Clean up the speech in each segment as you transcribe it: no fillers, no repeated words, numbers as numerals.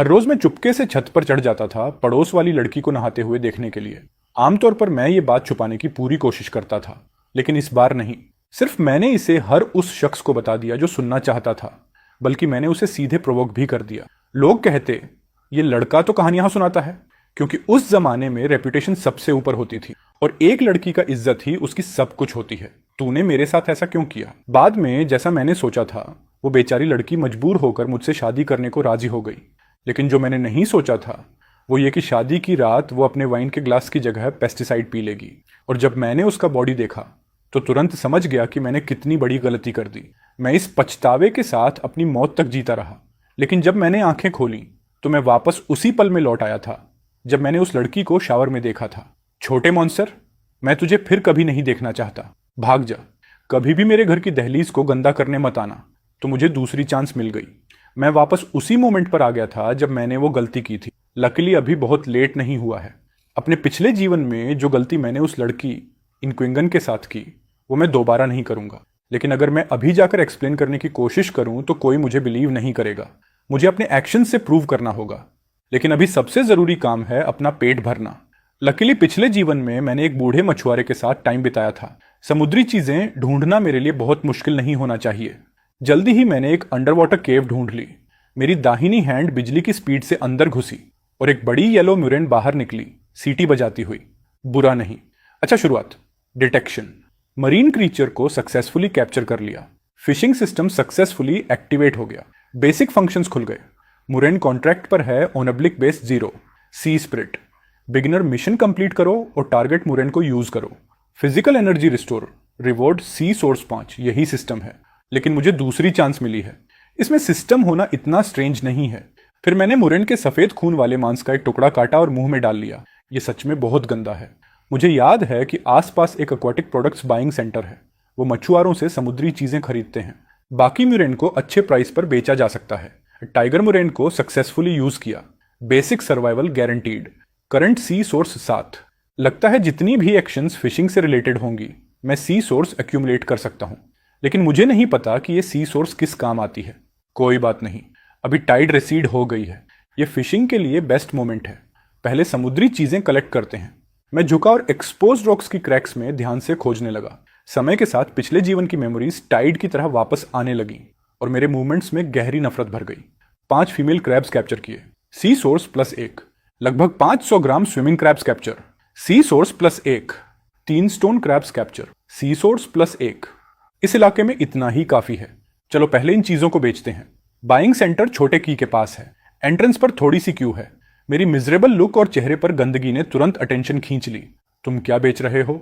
हर रोज मैं चुपके से छत पर चढ़ जाता था पड़ोस वाली लड़की को नहाते हुए देखने के लिए। आमतौर पर मैं ये बात छुपाने की पूरी कोशिश करता था, लेकिन इस बार नहीं। सिर्फ मैंने इसे हर उस शख्स को बता दिया जो सुनना चाहता था, बल्कि मैंने उसे सीधे प्रोवोक भी कर दिया। लोग कहते ये लड़का तो कहानियां सुनाता है, क्योंकि उस जमाने में रेपुटेशन सबसे ऊपर होती थी और एक लड़की का इज्जत ही उसकी सब कुछ होती है। तूने मेरे साथ ऐसा क्यों किया? बाद में जैसा मैंने सोचा था, वो बेचारी लड़की मजबूर होकर मुझसे शादी करने को राजी हो गई। लेकिन जो मैंने नहीं सोचा था वो ये कि शादी की रात वो अपने वाइन के ग्लास की जगह पेस्टिसाइड पी लेगी। और जब मैंने उसका बॉडी देखा तो तुरंत समझ गया कि मैंने कितनी बड़ी गलती कर दी। मैं इस पछतावे के साथ अपनी मौत तक जीता रहा। लेकिन जब मैंने आंखें खोली तो मैं वापस उसी पल में लौट आया था जब मैंने उस लड़की को शावर में देखा था। छोटे मॉन्स्टर, मैं तुझे फिर कभी नहीं देखना चाहता। भाग जा। कभी भी मेरे घर की दहलीज को गंदा करने मत आना। तो मुझे दूसरी चांस मिल गई। मैं वापस उसी मोमेंट पर आ गया था जब मैंने वो गलती की थी। लकीली अभी बहुत लेट नहीं हुआ है। अपने पिछले जीवन में जो गलती मैंने उस लड़की इनक्विंगन के साथ की वो मैं दोबारा नहीं करूंगा। लेकिन अगर मैं अभी जाकर एक्सप्लेन करने की कोशिश करूं तो कोई मुझे बिलीव नहीं करेगा। मुझे अपने एक्शन से प्रूव करना होगा। लेकिन अभी सबसे जरूरी काम है अपना पेट भरना। लकीली पिछले जीवन में मैंने एक बूढ़े मछुआरे के साथ टाइम बिताया था। समुद्री चीजें ढूंढना मेरे लिए बहुत मुश्किल नहीं होना चाहिए। जल्दी ही मैंने एक अंडर वाटर केव ढूंढ ली। मेरी दाहिनी हैंड बिजली की स्पीड से अंदर घुसी और एक बड़ी येलो म्यूरेन बाहर निकली, सीटी बजाती हुई। बुरा नहीं। अच्छा, शुरुआत। डिटेक्शन। मरीन क्रीचर को सक्सेसफुली कैप्चर कर लिया। फिशिंग सिस्टम सक्सेसफुली एक्टिवेट हो गया। बेसिक फंक्शंस खुल गए। मुरेन कॉन्ट्रैक्ट पर है on oblique base 0। Sea spirit. Beginner mission complete करो और टारगेट मुरेन को यूज करो। Physical energy restore. Reward sea source 5। यही सिस्टम है। लेकिन मुझे दूसरी चांस मिली है। इसमें सिस्टम होना इतना स्ट्रेंज नहीं है। फिर मैंने मुरेन के सफेद खून वाले मांस का एक टुकड़ा काटा और मुंह में डाल लिया। ये सच में बहुत गंदा है। मुझे याद है कि आसपास एक एक्वाटिक प्रोडक्ट्स बाइंग सेंटर है। वो मछुआरों से समुद्री चीजें खरीदते हैं। बाकी मुरेन को अच्छे प्राइस पर बेचा जा सकता है। टाइगर मुरेन को सक्सेसफुली यूज किया। Basic survival guaranteed. Current sea source 7। लगता है जितनी भी एक्शंस फिशिंग से रिलेटेड होंगी मैं सी सोर्स एक्यूमुलेट कर सकता हूं। लेकिन मुझे नहीं पता कि ये सी सोर्स किस काम आती है। कोई बात नहीं, अभी टाइड रिसीड हो गई है। ये फिशिंग के लिए बेस्ट मोमेंट है। पहले समुद्री चीजें कलेक्ट करते हैं। मैं झुका और एक्सपोज्ड रॉक्स की क्रैक्स में ध्यान से खोजने लगा। समय के साथ पिछले जीवन की मेमोरीज टाइड की तरह वापस आने लगी और मेरे मूवमेंट्स में गहरी नफरत भर गई। 5 फीमेल क्रैब्स कैप्चर किए। Sea source +1। लगभग 500 gram swimming crabs capture. Sea source +1। 3 stone crabs capture. Sea source +1। इस इलाके में इतना ही काफी है। चलो पहले इन चीजों को बेचते हैं। बाइंग सेंटर छोटे की के पास है। एंट्रेंस पर थोड़ी सी क्यू है। मेरी मिजरेबल लुक और चेहरे पर गंदगी ने तुरंत अटेंशन खींच ली। तुम क्या बेच रहे हो?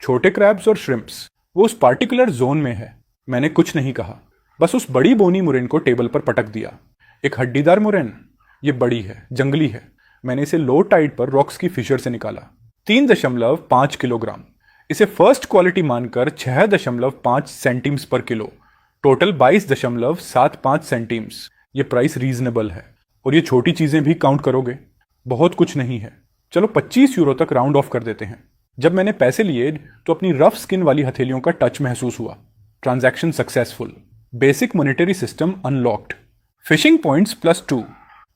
छोटे क्रैब्स और श्रिम्प्स। वो उस पार्टिकुलर जोन में है। मैंने कुछ नहीं कहा, बस उस बड़ी बोनी मुरेन को टेबल पर पटक दिया। एक हड्डीदार मुरेन। ये बड़ी है, जंगली है। मैंने इसे लो टाइड पर रॉक्स की फिशर से निकाला। 3.5 किलोग्राम। इसे फर्स्ट क्वालिटी मानकर 6.5 सेंटीम्स पर किलो। टोटल 22.75 सेंटीम्स। ये प्राइस रीजनेबल है। और ये छोटी चीजें भी काउंट करोगे? बहुत कुछ नहीं है। चलो 25 यूरो तक राउंड ऑफ कर देते हैं। जब मैंने पैसे लिए तो अपनी रफ स्किन वाली हथेलियों का टच महसूस हुआ। Transaction successful. Basic monetary system unlocked. Fishing points +2।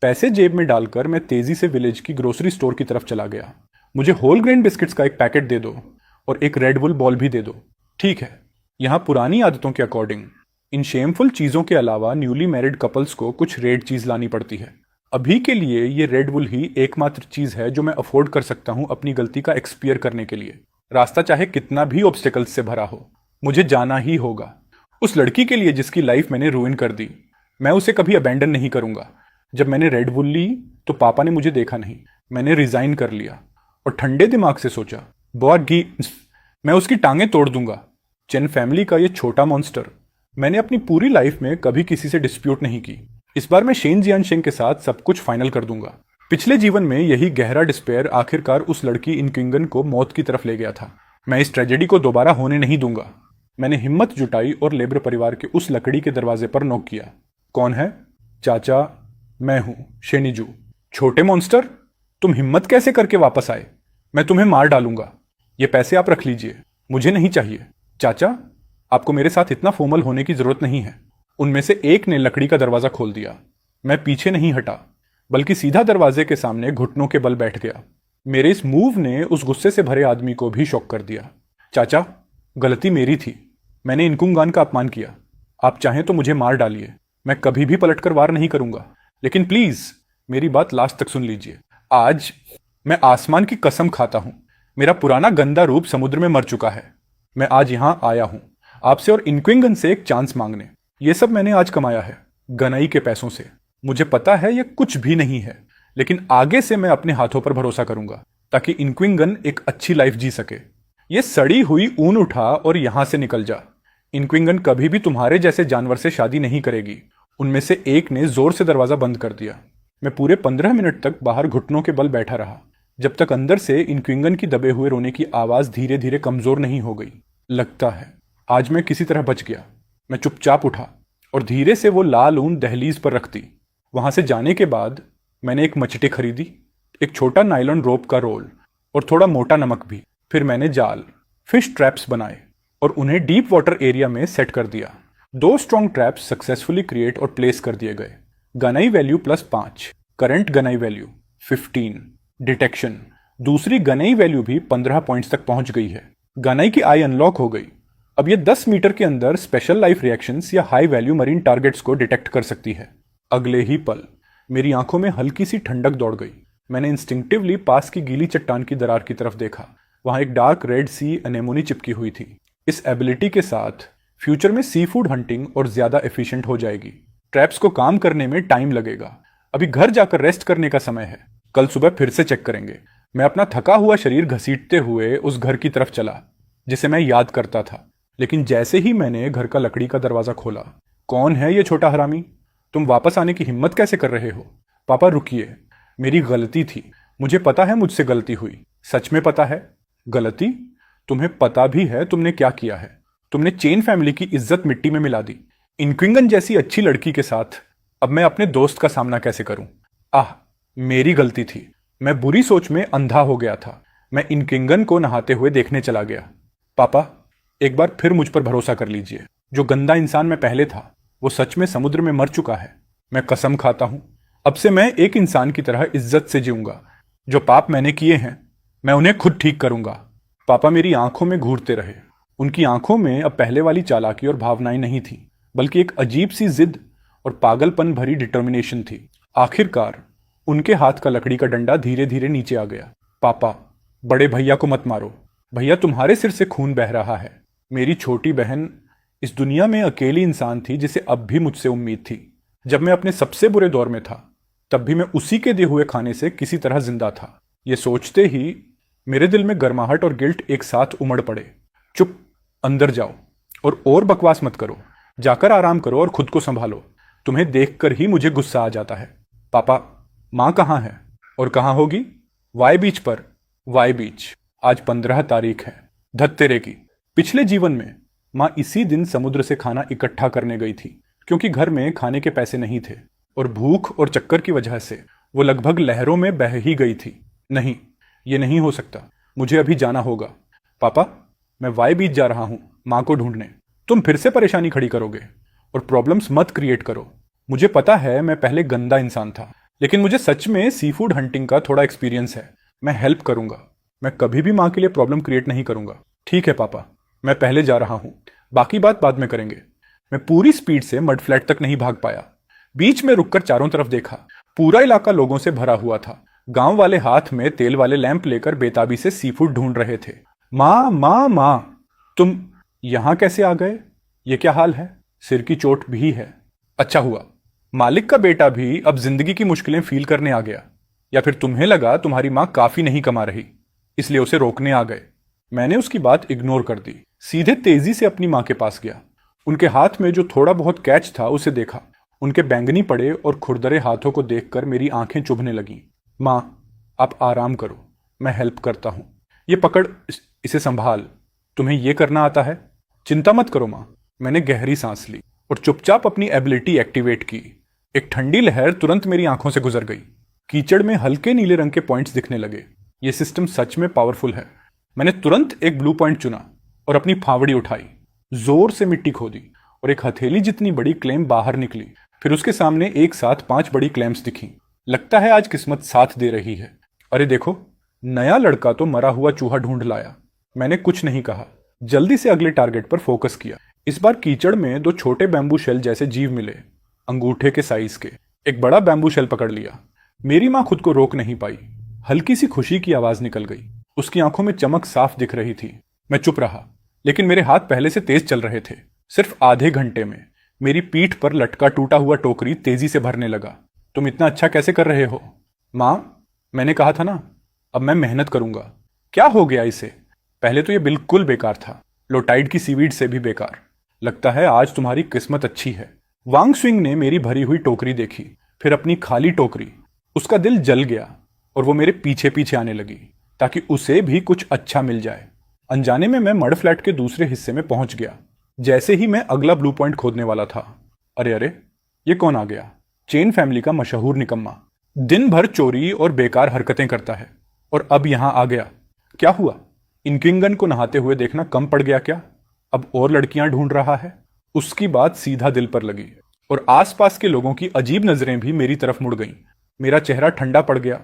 पैसे जेब में डालकर मैं तेजी से विलेज की ग्रोसरी स्टोर की तरफ चला गया। मुझे होल ग्रेन बिस्किट्स का एक पैकेट दे दो और एक रेड बुल बॉल भी दे दो। ठीक है, यहां पुरानी आदतों के अकॉर्डिंग इन शेमफुल चीजों के अलावा न्यूली मैरिड कपल्स को कुछ रेड चीज लानी पड़ती है। अभी के लिए ये रेड बुल ही एकमात्र चीज है जो मैं अफोर्ड कर सकता हूं अपनी गलती का एक्सपियर करने के लिए। रास्ता चाहे कितना भी ऑब्स्टिकल्स से भरा हो, मुझे जाना ही होगा। उस लड़की के लिए जिसकी लाइफ मैंने रूइन कर दी, मैं उसे कभी अबैंडन नहीं करूंगा। जब मैंने रेड बुल ली तो पापा ने मुझे देखा नहीं। मैंने रिजाइन कर लिया और ठंडे दिमाग से सोचा, बॉगी मैं उसकी टांगें तोड़ दूंगा। चेन फैमिली का ये छोटा मॉन्स्टर। मैंने अपनी पूरी लाइफ में कभी किसी से डिस्प्यूट नहीं की। इस बार मैं शेन जियानशेंग के साथ सब कुछ फाइनल कर दूंगा। पिछले जीवन में यही गहरा डिस्पेयर आखिरकार उस लड़की इनक्विंगन को मौत की तरफ ले गया था। मैं इस ट्रेजेडी को दोबारा होने नहीं दूंगा। मैंने हिम्मत जुटाई और लेबर परिवार के उस लकड़ी के दरवाजे पर नॉक किया। कौन है? चाचा, मैं हूं शेनिजू। छोटे मॉन्स्टर, तुम हिम्मत कैसे करके वापस आए? मैं तुम्हें मार डालूंगा। ये पैसे आप रख लीजिए, मुझे नहीं चाहिए। चाचा, आपको मेरे साथ इतना फॉर्मल होने की जरूरत नहीं है। उनमें से एक ने लकड़ी का दरवाजा खोल दिया। मैं पीछे नहीं हटा। बल्कि सीधा दरवाजे के सामने घुटनों के बल बैठ गया। मेरे इस मूव ने उस गुस्से से भरे आदमी को भी शॉक कर दिया। चाचा, गलती मेरी थी। मैंने इनकुंगान का अपमान किया। आप चाहें तो मुझे मार डालिए, मैं कभी भी पलटकर वार नहीं करूंगा, लेकिन प्लीज मेरी बात लास्ट तक सुन लीजिए। आज मैं आसमान की कसम खाता हूं, मेरा पुराना गंदा रूप समुद्र में मर चुका है। मैं आज यहां आया हूं आपसे और इनक्विंगन से एक चांस मांगने। यह सब मैंने आज कमाया है, गनाई के पैसों से। मुझे पता है यह कुछ भी नहीं है, लेकिन आगे से मैं अपने हाथों पर भरोसा करूंगा ताकि इनक्विंगन एक अच्छी लाइफ जी सके। ये सड़ी हुई ऊन उठा और यहां से निकल जा। इनक्विंगन कभी भी तुम्हारे जैसे जानवर से शादी नहीं करेगी। उनमें से एक ने जोर से दरवाजा बंद कर दिया। मैं पूरे 15 मिनट तक बाहर घुटनों के बल बैठा रहा, जब तक अंदर से इनक्विंगन की दबे हुए रोने की आवाज धीरे धीरे कमजोर नहीं हो गई। लगता है आज मैं किसी तरह बच गया। मैं चुपचाप उठा और धीरे से वो लाल ऊन दहलीज पर रख दी। वहां से जाने के बाद मैंने एक मचटे खरीदी, एक छोटा नायलॉन रोप का रोल और थोड़ा मोटा नमक भी। फिर मैंने जाल, फिश ट्रैप्स बनाए और उन्हें डीप वाटर एरिया में सेट कर दिया। 2 स्ट्रॉन्ग ट्रैप्स सक्सेसफुली क्रिएट और प्लेस कर दिए गए। Ganai value +5, current Ganai value 15, detection दूसरी गनाई वैल्यू भी 15 पॉइंट्स तक पहुंच गई है। गनाई की आई अनलॉक हो गई। अब ये 10 मीटर के अंदर स्पेशल लाइफ रिएक्शंस या हाई वैल्यू मरीन टारगेट्स को डिटेक्ट कर सकती है। अगले ही पल मेरी आंखों में हल्की सी ठंडक दौड़ गई। मैंने इंस्टिंक्टिवली पास की गीली चट्टान की दरार की तरफ देखा। वहां एक डार्क रेड सी अनेमोनी चिपकी हुई थी। इस एबिलिटी के साथ फ्यूचर में सी फूड हंटिंग और ज्यादा एफिशिएंट हो जाएगी। ट्रैप्स को काम करने में टाइम लगेगा। अभी घर जाकर रेस्ट करने का समय है, कल सुबह फिर से चेक करेंगे। मैं अपना थका हुआ शरीर घसीटते हुए उस घर की तरफ चला जिसे मैं याद करता था। लेकिन जैसे ही मैंने घर का लकड़ी का दरवाजा खोला, कौन है ये छोटा हरामी? तुम वापस आने की हिम्मत कैसे कर रहे हो? पापा रुकिए, मेरी गलती थी। मुझे पता है मुझसे गलती हुई, सच में पता है। गलती? तुम्हें पता भी है तुमने क्या किया है। तुमने चेन फैमिली की इज्जत मिट्टी में मिला दी। इनक्विंगन जैसी अच्छी लड़की के साथ अब मैं अपने दोस्त का सामना कैसे करूं? आह, मेरी गलती थी। मैं बुरी सोच में अंधा हो गया था। मैं इनक्विंगन को नहाते हुए देखने चला गया। पापा, एक बार फिर मुझ पर भरोसा कर लीजिए। जो गंदा इंसान मैं पहले था वो सच में समुद्र में मर चुका है। मैं कसम खाता हूं, अब से मैं एक इंसान की तरह इज्जत से जीऊंगा। जो पाप मैंने किए हैं मैं उन्हें खुद ठीक करूंगा। पापा मेरी आंखों में घूरते रहे। उनकी आंखों में अब पहले वाली चालाकी और भावनाएं नहीं थी, बल्कि एक अजीब सी जिद और पागलपन भरी डिटर्मिनेशन थी। आखिरकार उनके हाथ का लकड़ी का डंडा धीरे धीरे नीचे आ गया। पापा, बड़े भैया को मत मारो। भैया, तुम्हारे सिर से खून बह रहा है। मेरी छोटी बहन इस दुनिया में अकेली इंसान थी जिसे अब भी मुझसे उम्मीद थी। जब मैं अपने सबसे बुरे दौर में था तब भी मैं उसी के दिए हुए खाने से किसी तरह जिंदा था। ये सोचते ही मेरे दिल में गर्माहट और गिल्ट एक साथ उमड़ पड़े। चुप, अंदर जाओ और बकवास मत करो। जाकर आराम करो और खुद को संभालो। तुम्हें देखकर ही मुझे गुस्सा आ जाता है। पापा, माँ कहाँ है और कहाँ होगी? वाई बीच पर। वाई बीच। आज 15 तारीख है, धत तेरे की। पिछले जीवन में माँ इसी दिन समुद्र से खाना इकट्ठा करने गई थी, क्योंकि घर में खाने के पैसे नहीं थे और भूख और चक्कर की वजह से वो लगभग लहरों में बह ही गई थी। नहीं, ये नहीं हो सकता। मुझे अभी जाना होगा। पापा, मैं वाई बीच जा रहा हूं माँ को ढूंढने। तुम फिर से परेशानी खड़ी करोगे और प्रॉब्लम्स मत क्रिएट करो। मुझे पता है मैं पहले गंदा इंसान था, लेकिन मुझे सच में सी फूड हंटिंग का थोड़ा एक्सपीरियंस है। मैं हेल्प करूंगा। मैं कभी भी माँ के लिए प्रॉब्लम क्रिएट नहीं करूंगा। ठीक है पापा, मैं पहले जा रहा हूं, बाकी बात बाद में करेंगे। मैं पूरी स्पीड से मड फ्लैट तक नहीं भाग पाया। बीच में रुककर चारों तरफ देखा। पूरा इलाका लोगों से भरा हुआ था। गांव वाले हाथ में तेल वाले लैंप लेकर बेताबी से सी फूड ढूंढ रहे थे। माँ माँ माँ, तुम यहां कैसे आ गए? ये क्या हाल है? सिर की चोट भी है। अच्छा हुआ मालिक का बेटा भी अब जिंदगी की मुश्किलें फील करने आ गया। या फिर तुम्हें लगा तुम्हारी माँ काफी नहीं कमा रही, इसलिए उसे रोकने आ गए। मैंने उसकी बात इग्नोर कर दी। सीधे तेजी से अपनी माँ के पास गया। उनके हाथ में जो थोड़ा बहुत कैच था उसे देखा। उनके बैंगनी पड़े और खुरदरे हाथों को देखकर मेरी आंखें चुभने लगीं। माँ, आप आराम करो, मैं हेल्प करता हूँ। ये पकड़, इसे संभाल। तुम्हें ये करना आता है? चिंता मत करो माँ। मैंने गहरी सांस ली और चुपचाप अपनी एबिलिटी एक्टिवेट की। एक ठंडी लहर तुरंत मेरी आंखों से गुजर गई। कीचड़ में हल्के नीले रंग के पॉइंट्स दिखने लगे। ये सिस्टम सच में पावरफुल है। मैंने तुरंत एक ब्लू पॉइंट चुना और अपनी फावड़ी उठाई। जोर से मिट्टी खोदी और एक हथेली जितनी बड़ी क्लेम बाहर निकली। फिर उसके सामने एक साथ 5 बड़ी क्लेम्स दिखी। लगता है आज किस्मत साथ दे रही है। अरे देखो, नया लड़का तो मरा हुआ चूहा ढूंढ लाया। मैंने कुछ नहीं कहा, जल्दी से अगले टारगेट पर फोकस किया। इस बार कीचड़ में दो छोटे बैम्बू शेल जैसे जीव मिले, अंगूठे के साइज के। एक बड़ा बैम्बू शेल पकड़ लिया। मेरी माँ खुद को रोक नहीं पाई। हल्की सी खुशी की आवाज निकल गई। उसकी आंखों में चमक साफ दिख रही थी। मैं चुप रहा, लेकिन मेरे हाथ पहले से तेज चल रहे थे। सिर्फ आधे घंटे में मेरी पीठ पर लटका टूटा हुआ टोकरी तेजी से भरने लगा। तुम इतना अच्छा कैसे कर रहे हो? माँ, मैंने कहा था ना, अब मैं मेहनत करूंगा। क्या हो गया इसे? पहले तो ये बिल्कुल बेकार था, लोटाइड की सीवीड से भी बेकार। लगता है आज तुम्हारी किस्मत अच्छी है। वांग स्विंग ने मेरी भरी हुई टोकरी देखी, फिर अपनी खाली टोकरी। उसका दिल जल गया और वो मेरे पीछे पीछे आने लगी ताकि उसे भी कुछ अच्छा मिल जाए। अनजाने में मैं मड फ्लैट के दूसरे हिस्से में पहुंच गया। जैसे ही मैं अगला ब्लू पॉइंट खोदने वाला था, अरे अरे, ये कौन आ गया? चेन फैमिली का मशहूर निकम्मा, दिन भर चोरी और बेकार हरकतें करता है, और अब यहां आ गया। क्या हुआ? इनकिंगन को नहाते हुए देखना कम पड़ गया क्या? अब और लड़कियां ढूंढ रहा है? उसकी बात सीधा दिल पर लगी, और आसपास के लोगों की अजीब नजरें भी मेरी तरफ मुड़ गईं। मेरा चेहरा ठंडा पड़ गया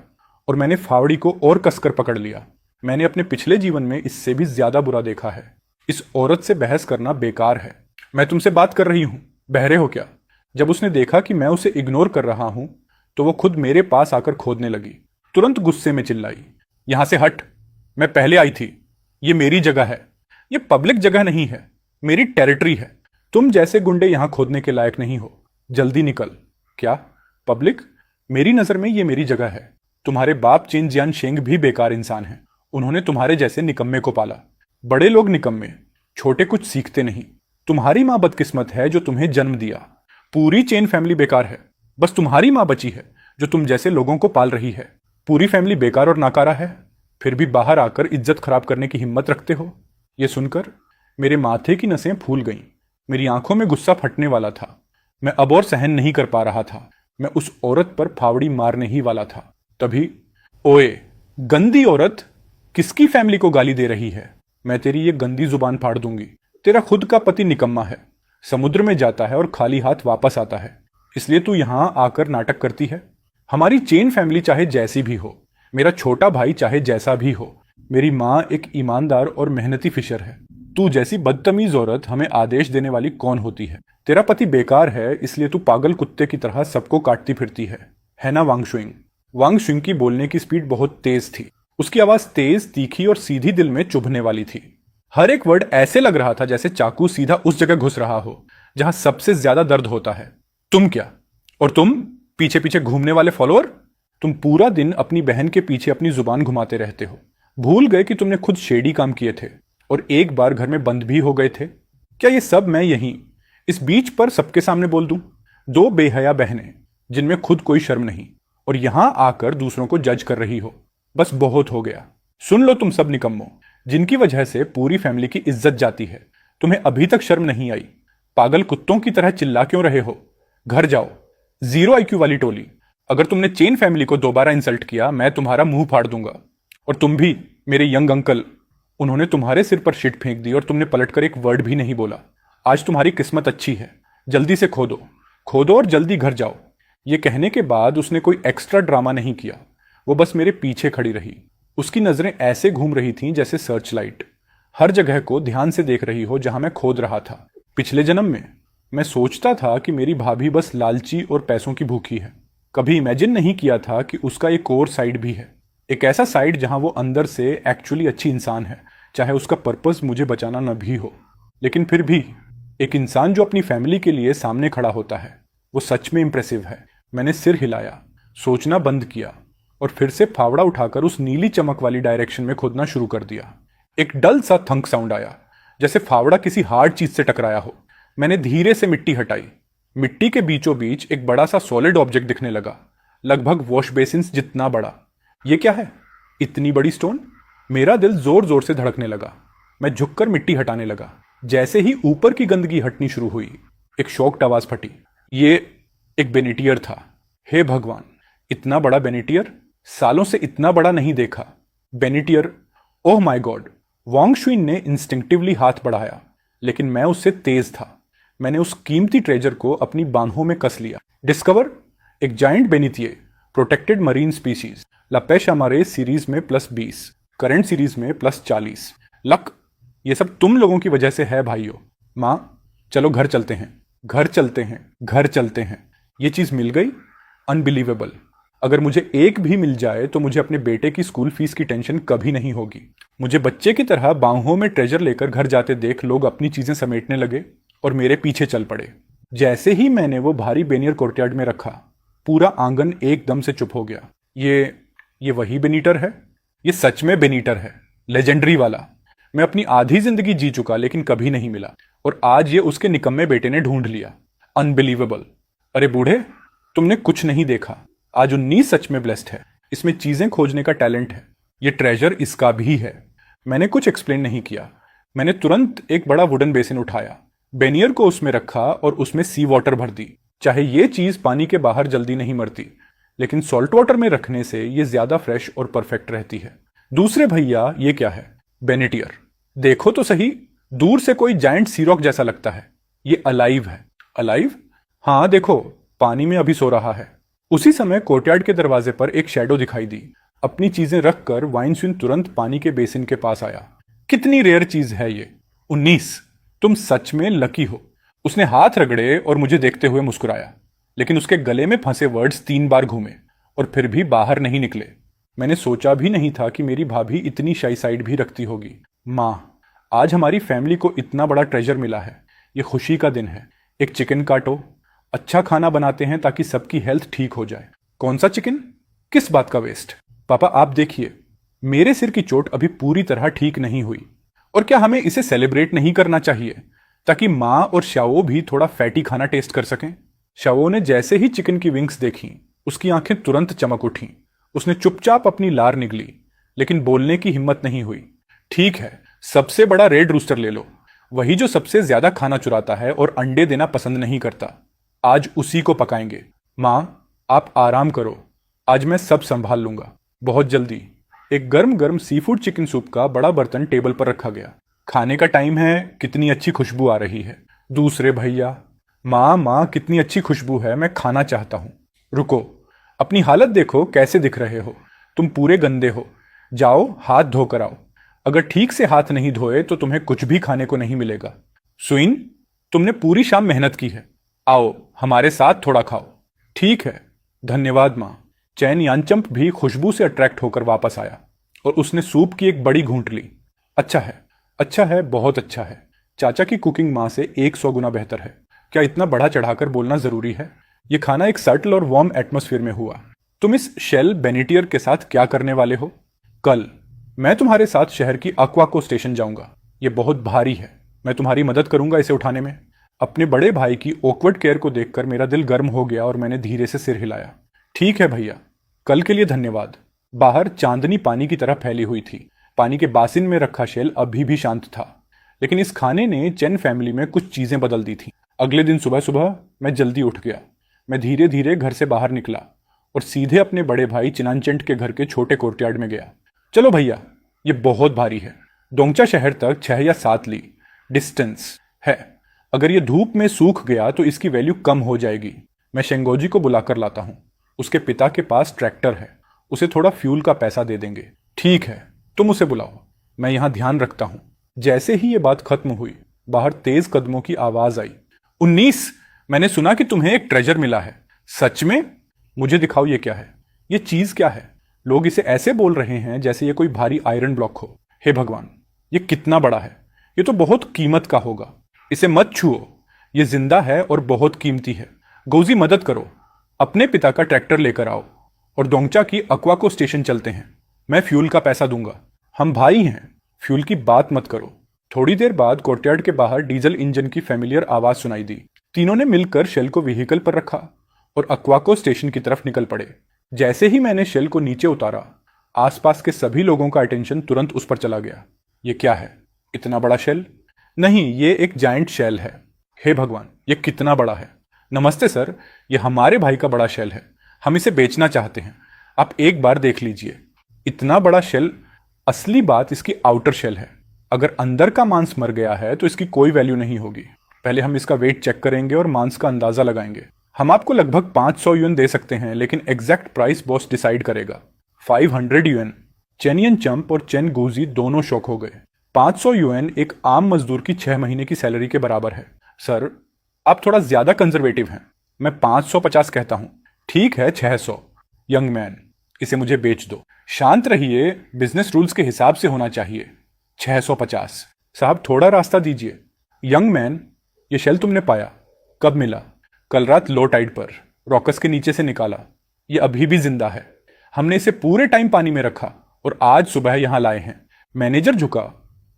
और मैंने फावड़ी को और कसकर पकड़ लिया। मैंने अपने पिछले जीवन में इससे भी ज्यादा बुरा देखा है। इस औरत से बहस करना बेकार है। मैं तुमसे बात कर रही हूं, बहरे हो क्या? जब उसने देखा कि मैं उसे इग्नोर कर रहा हूं, तो वो खुद मेरे पास आकर खोदने लगी। तुरंत गुस्से में चिल्लाई, यहां से हट, मैं पहले आई थी। ये मेरी जगह है, ये पब्लिक जगह नहीं है, मेरी टेरिटरी है। तुम जैसे गुंडे यहां खोदने के लायक नहीं हो, जल्दी निकल। क्या पब्लिक? मेरी नजर में ये मेरी जगह है। तुम्हारे बाप चिन जियान शेंग भी बेकार इंसान हैं। उन्होंने तुम्हारे जैसे निकम्मे को पाला। बड़े लोग निकम्मे, छोटे कुछ सीखते नहीं। तुम्हारी मां बदकिस्मत है जो तुम्हें जन्म दिया। पूरी चेन फैमिली बेकार है, बस तुम्हारी मां बची है जो तुम जैसे लोगों को पाल रही है। पूरी फैमिली बेकार और नाकारा है, फिर भी बाहर आकर इज्जत खराब करने की हिम्मत रखते हो। यह सुनकर मेरे माथे की नसें फूल गईं। मेरी आंखों में गुस्सा फटने वाला था। मैं अब और सहन नहीं कर पा रहा था। मैं उस औरत पर फावड़ी मारने ही वाला था। तभी, ओए गंदी औरत, किसकी फैमिली को गाली दे रही है? मैं तेरी ये गंदी जुबान फाड़ दूंगी। तेरा खुद का पति निकम्मा है, समुद्र में जाता है और खाली हाथ वापस आता है, इसलिए तू यहां आकर नाटक करती है। हमारी चेन फैमिली चाहे जैसी भी हो, मेरा छोटा भाई चाहे जैसा भी हो, मेरी माँ एक ईमानदार और मेहनती फिशर है। तू जैसी बदतमीज औरत हमें आदेश देने वाली कौन होती है? तेरा पति बेकार है, इसलिए तू पागल कुत्ते की तरह सबको काटती फिरती है ना वांग शुइंग? वांग शुइंग की बोलने की स्पीड बहुत तेज थी। उसकी आवाज तेज, तीखी और सीधी दिल में चुभने वाली थी। हर एक वर्ड ऐसे लग रहा था जैसे चाकू सीधा उस जगह घुस रहा हो जहां सबसे ज्यादा दर्द होता है। तुम क्या? और तुम पीछे पीछे घूमने वाले फॉलोअर, तुम पूरा दिन अपनी बहन के पीछे अपनी जुबान घुमाते रहते हो। भूल गए कि तुमने खुद शेडी काम किए थे और एक बार घर में बंद भी हो गए थे। क्या ये सब मैं यहीं इस बीच पर सबके सामने बोल दूं? दो बेहया बहनें जिनमें खुद कोई शर्म नहीं, और यहां आकर दूसरों को जज कर रही हो। बस बहुत हो गया। सुन लो तुम सब निकम्मो, जिनकी वजह से पूरी फैमिली की इज्जत जाती है। तुम्हें अभी तक शर्म नहीं आई? पागल कुत्तों की तरह चिल्ला क्यों रहे हो? घर जाओ, जीरो आईक्यू वाली टोली। अगर तुमने चेन फैमिली को दोबारा इंसल्ट किया, मैं तुम्हारा मुंह फाड़ दूंगा। और तुम भी, मेरे यंग अंकल, उन्होंने तुम्हारे सिर पर शिट फेंक दी और तुमने पलटकर एक वर्ड भी नहीं बोला। आज तुम्हारी किस्मत अच्छी है, जल्दी से खोदो, खोदो और जल्दी घर जाओ। ये कहने के बाद उसने कोई एक्स्ट्रा ड्रामा नहीं किया। वो बस मेरे पीछे खड़ी रही। उसकी नजरें ऐसे घूम रही थीं जैसे सर्च लाइट, हर जगह को ध्यान से देख रही हो जहां मैं खोद रहा था। पिछले जन्म में मैं सोचता था कि मेरी भाभी बस लालची और पैसों की भूखी है। कभी इमेजिन नहीं किया था कि उसका एक और साइड भी है, एक ऐसा साइड जहां वो अंदर से एक्चुअली अच्छी इंसान है, चाहे उसका पर्पस मुझे बचाना न भी हो। लेकिन फिर भी एक इंसान जो अपनी फैमिली के लिए सामने खड़ा होता है, वो सच में इंप्रेसिव है। मैंने सिर हिलाया, सोचना बंद किया और फिर से फावड़ा उठाकर उस नीली चमक वाली डायरेक्शन में खोदना शुरू कर दिया। एक डल सा थंक साउंड आया, जैसे फावड़ा किसी हार्ड चीज से टकराया हो। मैंने धीरे से मिट्टी हटाई। मिट्टी के बीचों बीच एक बड़ा सा सॉलिड ऑब्जेक्ट दिखने लगा, लगभग वॉश बेसिन्स जितना बड़ा। ये क्या है? इतनी बड़ी स्टोन? मेरा दिल जोर जोर से धड़कने लगा। मैं झुककर मिट्टी हटाने लगा। जैसे ही ऊपर की गंदगी हटनी शुरू हुई, एक शॉक्ड आवाज फटी। ये एक बेनेटियर था। हे भगवान, इतना बड़ा बेनेटियर! सालों से इतना बड़ा नहीं देखा। बेनेटियर, ओह माय गॉड! वांग शुइन ने इंस्टिंक्टिवली हाथ बढ़ाया, लेकिन मैं उससे तेज था। मैंने उस कीमती ट्रेजर को अपनी बाहों में कस लिया। डिस्कवर, एक जायंट बेनीतिये, प्रोटेक्टेड मरीन स्पीशीज, लपेश अमारे सीरीज में +20, करंट सीरीज में +40। लक, ये सब तुम लोगों की वजह से है भाइयों। माँ, चलो घर चलते हैं, घर चलते हैं, घर चलते हैं। ये चीज़ मिल गई, अनबिलीवेबल। अगर मुझे एक भी मिल जाए तो मुझे अपने बेटे की स्कूल फीस की टेंशन कभी नहीं होगी। मुझे बच्चे की तरह बाहों में ट्रेजर लेकर घर जाते देख लोग अपनी चीज़ें समेटने लगे और मेरे पीछे चल पड़े। जैसे ही मैंने वो भारी बेनियर कोर्टयार्ड में रखा, पूरा आंगन एकदम से चुप हो गया। ये वही बेनीटर है? ये सच में बेनीटर है, लेजेंडरी वाला। मैं अपनी आधी जिंदगी जी चुका लेकिन कभी नहीं मिला, और आज ये उसके निकम्मे बेटे ने ढूंढ लिया। अनबिलीवेबल। अरे बूढ़े, तुमने कुछ नहीं देखा। आज 19 सच में ब्लेस्ड है। इसमें चीजें खोजने का टैलेंट है। ये ट्रेजर इसका भी है। मैंने कुछ एक्सप्लेन नहीं किया। मैंने तुरंत एक बड़ा वुडन बेसिन उठाया, बेनियर को उसमें रखा और उसमें सी वाटर भर दी। चाहे ये चीज पानी के बाहर जल्दी नहीं मरती, लेकिन सॉल्ट वाटर में रखने से ये ज्यादा फ्रेश और परफेक्ट रहती है। दूसरे भैया, ये क्या है? बेनेटियर। देखो तो सही, दूर से कोई जायंट सीरॉक जैसा लगता है। ये अलाइव है। अलाइव? हाँ देखो, पानी में अभी सो रहा है। उसी समय कोर्टयार्ड के दरवाजे पर एक शैडो दिखाई दी। अपनी चीजें रखकर वाइनस्विन तुरंत पानी के बेसिन के पास आया। कितनी रेयर चीज है ये। 19, तुम सच में लकी हो। उसने हाथ रगड़े और मुझे देखते हुए मुस्कुराया, लेकिन उसके गले में फंसे वर्ड्स 3 बार घूमे और फिर भी बाहर नहीं निकले। मैंने सोचा भी नहीं था कि मेरी भाभी इतनी शाई साइड भी रखती होगी। माँ, आज हमारी फैमिली को इतना बड़ा ट्रेजर मिला है। ये खुशी का दिन है। एक चिकन काटो। अच्छा खाना बनाते हैं ताकि सबकी हेल्थ ठीक हो जाए। कौन सा चिकन? किस बात का वेस्ट? पापा आप देखिए, मेरे सिर की चोट अभी पूरी तरह ठीक नहीं हुई। और क्या हमें इसे सेलिब्रेट नहीं करना चाहिए ताकि माँ और शाओ भी थोड़ा फैटी खाना टेस्ट कर सकें? शाओ ने जैसे ही चिकन की विंग्स देखी, उसकी आंखें तुरंत चमक उठीं। उसने चुपचाप अपनी लार निगली, लेकिन बोलने की हिम्मत नहीं हुई। ठीक है, सबसे बड़ा रेड रूस्टर ले लो, वही जो सबसे ज्यादा खाना चुराता है और अंडे देना पसंद नहीं करता। आज उसी को पकाएंगे। माँ, आप आराम करो, आज मैं सब संभाल लूंगा। बहुत जल्दी एक गर्म गर्म सी फूड चिकन सूप का बड़ा बर्तन टेबल पर रखा गया। खाने का टाइम है, कितनी अच्छी खुशबू आ रही है। दूसरे भैया, माँ कितनी अच्छी खुशबू है, मैं खाना चाहता हूँ। रुको, अपनी हालत देखो कैसे दिख रहे हो। तुम पूरे गंदे हो। जाओ हाथ धोकर आओ। अगर ठीक से हाथ नहीं धोए तो तुम्हें कुछ भी खाने को नहीं मिलेगा। सुइन, तुमने पूरी शाम मेहनत की है, आओ हमारे साथ थोड़ा खाओ। ठीक है, धन्यवाद माँ। चैन यांचंप भी खुशबू से अट्रैक्ट होकर वापस आया और उसने सूप की एक बड़ी घूंट ली। अच्छा है, बहुत अच्छा है। चाचा की कुकिंग माँ से 100 गुना बेहतर है। क्या इतना बड़ा चढ़ाकर बोलना जरूरी है? यह खाना एक सटल और वार्म एटमॉस्फेयर में हुआ। तुम इस शेल बेनेटियर के साथ क्या करने वाले हो? कल मैं तुम्हारे साथ शहर की अक्वाको स्टेशन जाऊंगा। यह बहुत भारी है, मैं तुम्हारी मदद करूंगा इसे उठाने में। अपने बड़े भाई की ऑकवर्ड केयर को देखकर मेरा दिल गर्म हो गया और मैंने धीरे से सिर हिलाया। ठीक है भैया, कल के लिए धन्यवाद। बाहर चांदनी पानी की तरह फैली हुई थी। पानी के बासिन में रखा शेल अभी भी शांत था, लेकिन इस खाने ने चेन फैमिली में कुछ चीजें बदल दी थी। अगले दिन सुबह सुबह मैं जल्दी उठ गया। मैं धीरे धीरे घर से बाहर निकला और सीधे अपने बड़े भाई चिनानचेंट के घर के छोटे कोर्टयार्ड में गया। चलो भैया, ये बहुत भारी है। दोंगचा शहर तक 6 या 7 ली डिस्टेंस है। अगर ये धूप में सूख गया तो इसकी वैल्यू कम हो जाएगी। मैं शेंगोजी को बुलाकर लाता हूँ। उसके पिता के पास ट्रैक्टर है, उसे थोड़ा फ्यूल का पैसा दे देंगे। ठीक है, तुम उसे बुलाओ, मैं यहाँ ध्यान रखता हूँ। जैसे ही ये बात खत्म हुई, बाहर तेज कदमों की आवाज आई। 19, मैंने सुना कि तुम्हें एक ट्रेजर मिला है। सच में? मुझे दिखाओ ये क्या है। ये चीज क्या है? लोग इसे ऐसे बोल रहे हैं जैसे ये कोई भारी आयरन ब्लॉक हो। हे भगवान, ये कितना बड़ा है। ये तो बहुत कीमत का होगा। इसे मत छुओ, ये जिंदा है और बहुत कीमती है। गौजी मदद करो, अपने पिता का ट्रैक्टर लेकर आओ और दोंगचा की अक्वाको स्टेशन चलते हैं। मैं फ्यूल का पैसा दूंगा। हम भाई हैं, फ्यूल की बात मत करो। थोड़ी देर बाद कोर्टयार्ड के बाहर डीजल इंजन की फेमिलियर आवाज सुनाई दी। तीनों ने मिलकर शेल को व्हीकल पर रखा और अक्वाको स्टेशन की तरफ निकल पड़े। जैसे ही मैंने शेल को नीचे उतारा, आसपास के सभी लोगों का अटेंशन तुरंत उस पर चला गया। ये क्या है? इतना बड़ा शेल? नहीं, ये एक जायंट शेल है। हे भगवान, ये कितना बड़ा है। नमस्ते सर, ये हमारे भाई का बड़ा शेल है। हम इसे बेचना चाहते हैं। आप एक बार देख लीजिए। इतना बड़ा शेल। असली बात इसकी आउटर शेल है। अगर अंदर का मांस मर गया है तो इसकी कोई वैल्यू नहीं होगी। पहले हम इसका वेट चेक करेंगे और मांस का अंदाजा लगाएंगे। हम आपको लगभग 500 यूएन दे सकते हैं, लेकिन एग्जैक्ट प्राइस बॉस डिसाइड करेगा। 500 यूएन। चेनियन चंप और चेन गुजी दोनों शॉक हो गए। 500 यूएन एक आम मजदूर की 6 महीने की सैलरी के बराबर है। सर, आप थोड़ा ज्यादा कंजर्वेटिव हैं। मैं 550 कहता हूं। ठीक है, 600। यंग मैन, इसे मुझे बेच दो। शांत रहिए, बिजनेस रूल्स के हिसाब से होना चाहिए। 650। साहब, थोड़ा रास्ता दीजिए। यंग मैन, ये शेल तुमने पाया? कब मिला? कल रात लो टाइड पर रॉकस के नीचे से निकाला। ये अभी भी जिंदा है। हमने इसे पूरे टाइम पानी में रखा और आज सुबह यहां लाए हैं। मैनेजर झुका,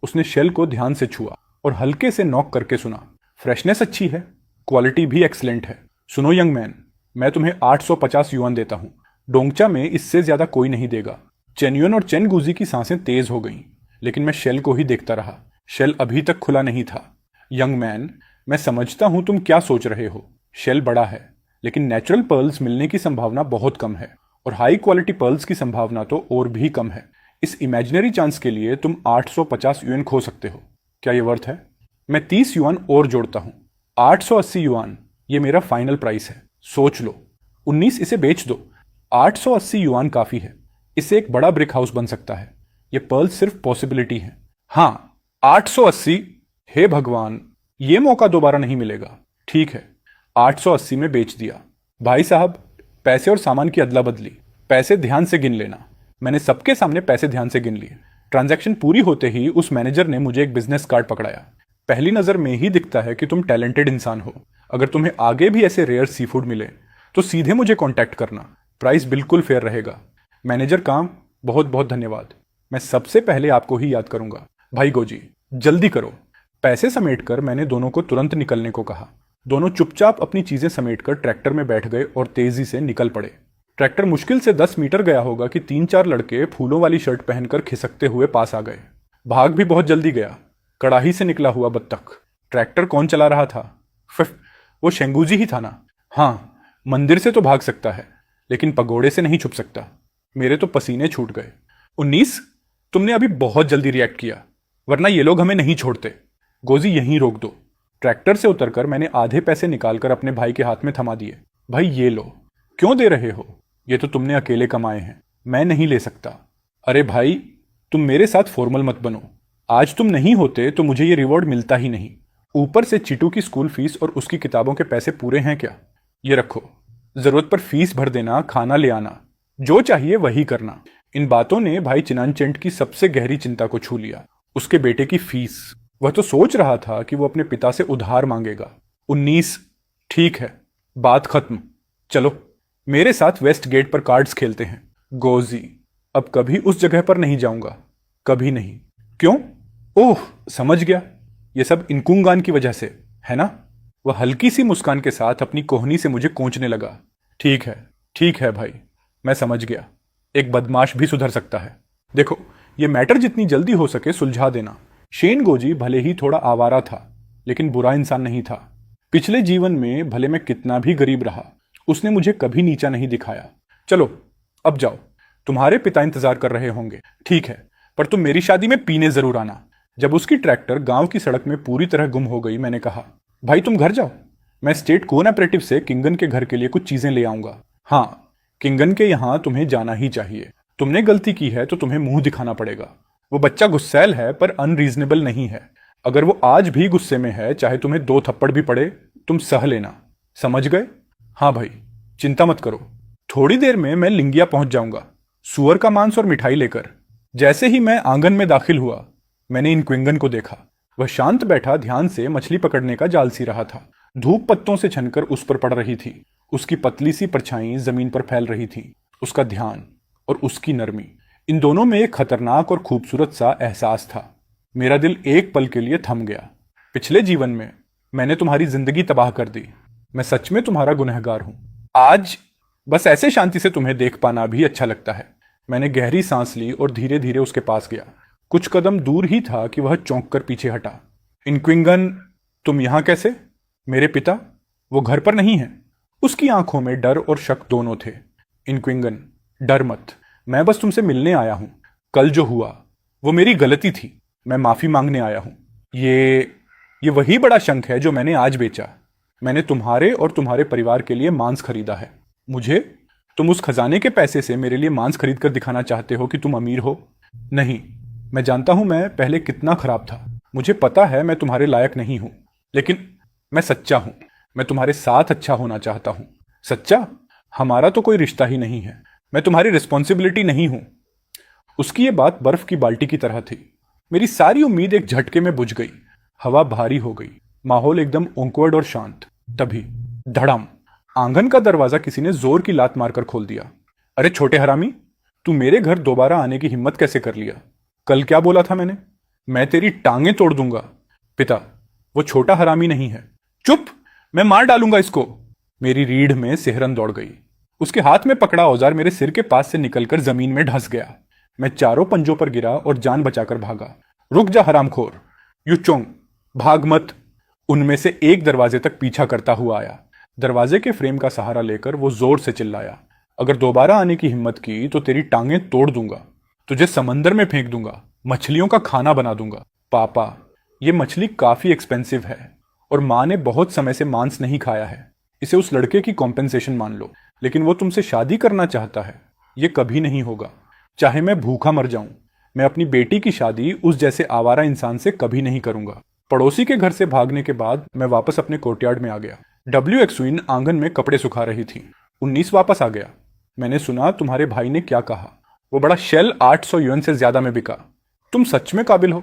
उसने शेल को ध्यान से छुआ और हल्के से नॉक करके सुना। फ्रेशनेस अच्छी है, क्वालिटी भी एक्सलेंट है। सुनो यंग मैन, मैं तुम्हें 850 युआन देता हूं। डोंगचा में इससे ज्यादा कोई नहीं देगा। चेन्युन और चेन गुजी की सांसें तेज हो गईं, लेकिन मैं शेल को ही देखता रहा। शेल अभी तक खुला नहीं था। यंग मैन, मैं समझता हूं तुम क्या सोच रहे हो। शेल बड़ा है, लेकिन नेचुरल पर्ल्स मिलने की संभावना बहुत कम है, और हाई क्वालिटी पर्ल्स की संभावना तो और भी कम है। इस इमेजिनरी चांस के लिए तुम 850 यूएन खो सकते हो। क्या ये वर्थ है? मैं 30 युआन और जोड़ता हूं। 880 युआन, ये मेरा फाइनल प्राइस है। सोच लो। 19, इसे बेच दो। 880 युआन काफी है। इससे एक बड़ा ब्रिक हाउस बन सकता है। ये पर्ल सिर्फ पॉसिबिलिटी है। हाँ, 880। हे भगवान, ये मौका दोबारा नहीं मिलेगा। ठीक है, 880 में बेच दिया। भाई साहब, पैसे और सामान की अदला बदली। पैसे ध्यान से गिन लेना। मैंने सबके सामने पैसे ध्यान से गिन लिए। ट्रांजैक्शन पूरी होते ही उस मैनेजर ने मुझे एक बिजनेस कार्ड पकड़ाया। पहली नजर में ही दिखता है कि तुम टैलेंटेड इंसान हो। अगर तुम्हें आगे भी ऐसे रेयर सी फूड मिले तो सीधे मुझे कांटेक्ट करना। प्राइस बिल्कुल फेयर रहेगा। मैनेजर काम, बहुत बहुत धन्यवाद। मैं सबसे पहले आपको ही याद करूंगा। भाई गोजी, जल्दी करो। पैसे समेटकर मैंने दोनों को तुरंत निकलने को कहा। दोनों चुपचाप अपनी चीजें समेटकर ट्रैक्टर में बैठ गए और तेजी से निकल पड़े। ट्रैक्टर मुश्किल से 10 मीटर गया होगा कि 3-4 लड़के फूलों वाली शर्ट पहनकर खिसकते हुए पास आ गए। भाग भी बहुत जल्दी गया, कड़ाही से निकला हुआ बत्तख। ट्रैक्टर कौन चला रहा था? वो शेंगूजी ही था ना? हाँ, मंदिर से तो भाग सकता है, लेकिन पगोड़े से नहीं छुप सकता। मेरे तो पसीने छूट गए। 19, तुमने अभी बहुत जल्दी रिएक्ट किया, वरना ये लोग हमें नहीं छोड़ते। गोजी, यहीं रोक दो। ट्रैक्टर से उतरकर मैंने आधे पैसे निकालकर अपने भाई के हाथ में थमा दिए। भाई ये लो। क्यों दे रहे हो? ये तो तुमने अकेले कमाए हैं, मैं नहीं ले सकता। अरे भाई, तुम मेरे साथ फॉर्मल मत बनो। आज तुम नहीं होते तो मुझे ये रिवॉर्ड मिलता ही नहीं। ऊपर से चिटू की स्कूल फीस और उसकी किताबों के पैसे पूरे हैं क्या? ये रखो। जरूरत पर फीस भर देना, खाना ले आना, जो चाहिए वही करना। इन बातों ने भाई चिनानचेंट की सबसे गहरी चिंता को छू लिया। उसके बेटे की फीस। वह तो सोच रहा था कि वो अपने पिता से उधार मांगेगा। 19, ठीक है, बात खत्म। चलो मेरे साथ वेस्ट गेट पर कार्ड्स खेलते हैं। गोजी, अब कभी उस जगह पर नहीं जाऊंगा, कभी नहीं। क्यों? ओह, समझ गया, ये सब इनकुंगान की वजह से है ना? वह हल्की सी मुस्कान के साथ अपनी कोहनी से मुझे कोंचने लगा। ठीक है भाई, मैं समझ गया। एक बदमाश भी सुधर सकता है। देखो, ये मैटर जितनी जल्दी हो सके सुलझा देना। शेन गोजी भले ही थोड़ा आवारा था, लेकिन बुरा इंसान नहीं था। पिछले जीवन में भले मैं कितना भी गरीब रहा, उसने मुझे कभी नीचा नहीं दिखाया। चलो अब जाओ, तुम्हारे पिता इंतजार कर रहे होंगे। ठीक है, पर तुम मेरी शादी में पीने जरूर आना। जब उसकी ट्रैक्टर गांव की सड़क में पूरी तरह गुम हो गई, मैंने कहा, भाई तुम घर जाओ, मैं स्टेट कोऑपरेटिव से किंगन के घर के लिए कुछ चीजें ले आऊंगा। हाँ, किंगन के यहां तुम्हें जाना ही चाहिए। तुमने गलती की है तो तुम्हें मुंह दिखाना पड़ेगा। वो बच्चा गुस्सैल है पर अनरीजनेबल नहीं है। अगर वो आज भी गुस्से में है, चाहे तुम्हें 2 थप्पड़ भी पड़े, तुम सह लेना। समझ गए? हाँ भाई, चिंता मत करो। थोड़ी देर में मैं लिंगिया पहुंच जाऊंगा, सुअर का मांस और मिठाई लेकर। जैसे ही मैं आंगन में दाखिल हुआ, मैंने इन क्विंगन को देखा। वह शांत बैठा ध्यान से मछली पकड़ने का जाल सी रहा था। धूप पत्तों से छनकर उस पर पड़ रही थी। उसकी पतली सी परछाई जमीन पर फैल रही थी। उसका ध्यान और उसकी नरमी, इन दोनों में एक खतरनाक और खूबसूरत सा एहसास था। मेरा दिल एक पल के लिए थम गया। पिछले जीवन में मैंने तुम्हारी जिंदगी तबाह कर दी। मैं सच में तुम्हारा गुनहगार हूं। आज बस ऐसे शांति से तुम्हें देख पाना भी अच्छा लगता है। मैंने गहरी सांस ली और धीरे धीरे उसके पास गया। कुछ कदम दूर ही था कि वह चौंक कर पीछे हटा। इनक्विंगन, तुम यहां कैसे? मेरे पिता, वो घर पर नहीं है। उसकी आंखों में डर और शक दोनों थे। इनक्विंगन, डर मत, मैं बस तुमसे मिलने आया हूं। कल जो हुआ वो मेरी गलती थी, मैं माफी मांगने आया हूं। ये वही बड़ा शंख है जो मैंने आज बेचा। मैंने तुम्हारे और तुम्हारे परिवार के लिए मांस खरीदा है। मुझे तुम उस खजाने के पैसे से मेरे लिए मांस खरीद कर दिखाना चाहते हो कि तुम अमीर हो? नहीं, मैं जानता हूं मैं पहले कितना खराब था। मुझे पता है मैं तुम्हारे लायक नहीं हूं, लेकिन मैं सच्चा हूं। मैं तुम्हारे साथ अच्छा होना चाहता हूं। सच्चा? हमारा तो कोई रिश्ता ही नहीं है। मैं तुम्हारी रिस्पॉन्सिबिलिटी नहीं हूं। उसकी ये बात बर्फ की बाल्टी की तरह थी। मेरी सारी उम्मीद एक झटके में बुझ गई। हवा भारी हो गई, माहौल एकदम ऑकवर्ड और शांत। तभी धड़ाम, आंगन का दरवाजा किसी ने जोर की लात मारकर खोल दिया। अरे छोटे हरामी, तू मेरे घर दोबारा आने की हिम्मत कैसे कर लिया? कल क्या बोला था मैंने? मैं तेरी टांगें तोड़ दूंगा। पिता, वो छोटा हरामी नहीं है। चुप, मैं मार डालूंगा इसको। मेरी रीढ़ में सिहरन दौड़ गई। उसके हाथ में पकड़ा औजार मेरे सिर के पास से निकलकर जमीन में धंस गया। मैं चारों पंजों पर गिरा और जान बचाकर भागा। रुक जा हरामखोर, युचोंग, भाग मत। उनमें से एक दरवाजे तक पीछा करता हुआ आया। दरवाजे के फ्रेम का सहारा लेकर वो जोर से चिल्लाया, अगर दोबारा आने की हिम्मत की तो तेरी टांगें तोड़ दूंगा, तुझे समंदर में फेंक दूंगा, मछलियों का खाना बना दूंगा। पापा, ये मछली काफी एक्सपेंसिव है और माँ ने बहुत समय से मांस नहीं खाया है। इसे उस लड़के की कॉम्पेंसेशन मान लो, लेकिन वो तुमसे शादी करना चाहता है। ये कभी नहीं होगा, चाहे मैं भूखा मर जाऊं। मैं अपनी बेटी की शादी उस जैसे आवारा इंसान से कभी नहीं करूंगा। पड़ोसी के घर से भागने के बाद मैं वापस अपने कोर्टयार्ड में आ गया। डब्ल्यू एक्सविन आंगन में कपड़े सुखा रही थी। 19 वापस आ गया। मैंने सुना तुम्हारे भाई ने क्या कहा। वो बड़ा शेल 800 युएन से ज्यादा में बिका। तुम सच में काबिल हो।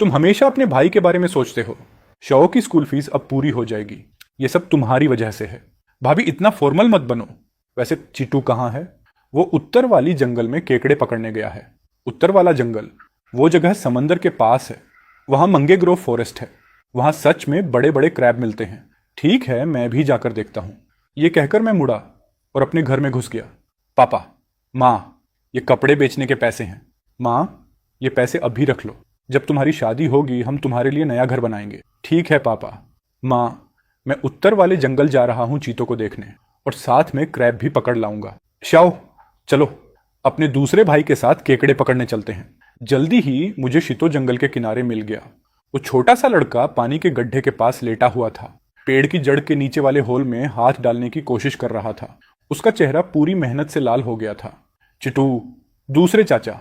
तुम हमेशा अपने भाई के बारे में सोचते हो। शव की स्कूल फीस अब पूरी हो जाएगी। ये सब तुम्हारी वजह से है। भाभी, इतना फॉर्मल मत बनो। वैसे चिटू कहाँ है? वो उत्तर वाली जंगल में केकड़े पकड़ने गया है। उत्तर वाला जंगल, वो जगह समंदर के पास है। वहां मंगे ग्रोव फॉरेस्ट है। वहां सच में बड़े बड़े क्रैब मिलते हैं। ठीक है, मैं भी जाकर देखता हूं। ये कहकर मैं मुड़ा और अपने घर में घुस गया। पापा, माँ, ये कपड़े बेचने के पैसे हैं। माँ, ये पैसे अभी रख लो। जब तुम्हारी शादी होगी हम तुम्हारे लिए नया घर बनाएंगे। ठीक है पापा। माँ, मैं उत्तर वाले जंगल जा रहा हूं चीतों को देखने, और साथ में क्रैब भी पकड़ लाऊंगा। शाओ, चलो अपने दूसरे भाई के साथ केकड़े पकड़ने चलते हैं। जल्दी ही मुझे शितो जंगल के किनारे मिल गया। वो छोटा सा लड़का पानी के गड्ढे के पास लेटा हुआ था। पेड़ की जड़ के नीचे वाले होल में हाथ डालने की कोशिश कर रहा था। उसका चेहरा पूरी मेहनत से लाल हो गया था। चिटू, दूसरे चाचा,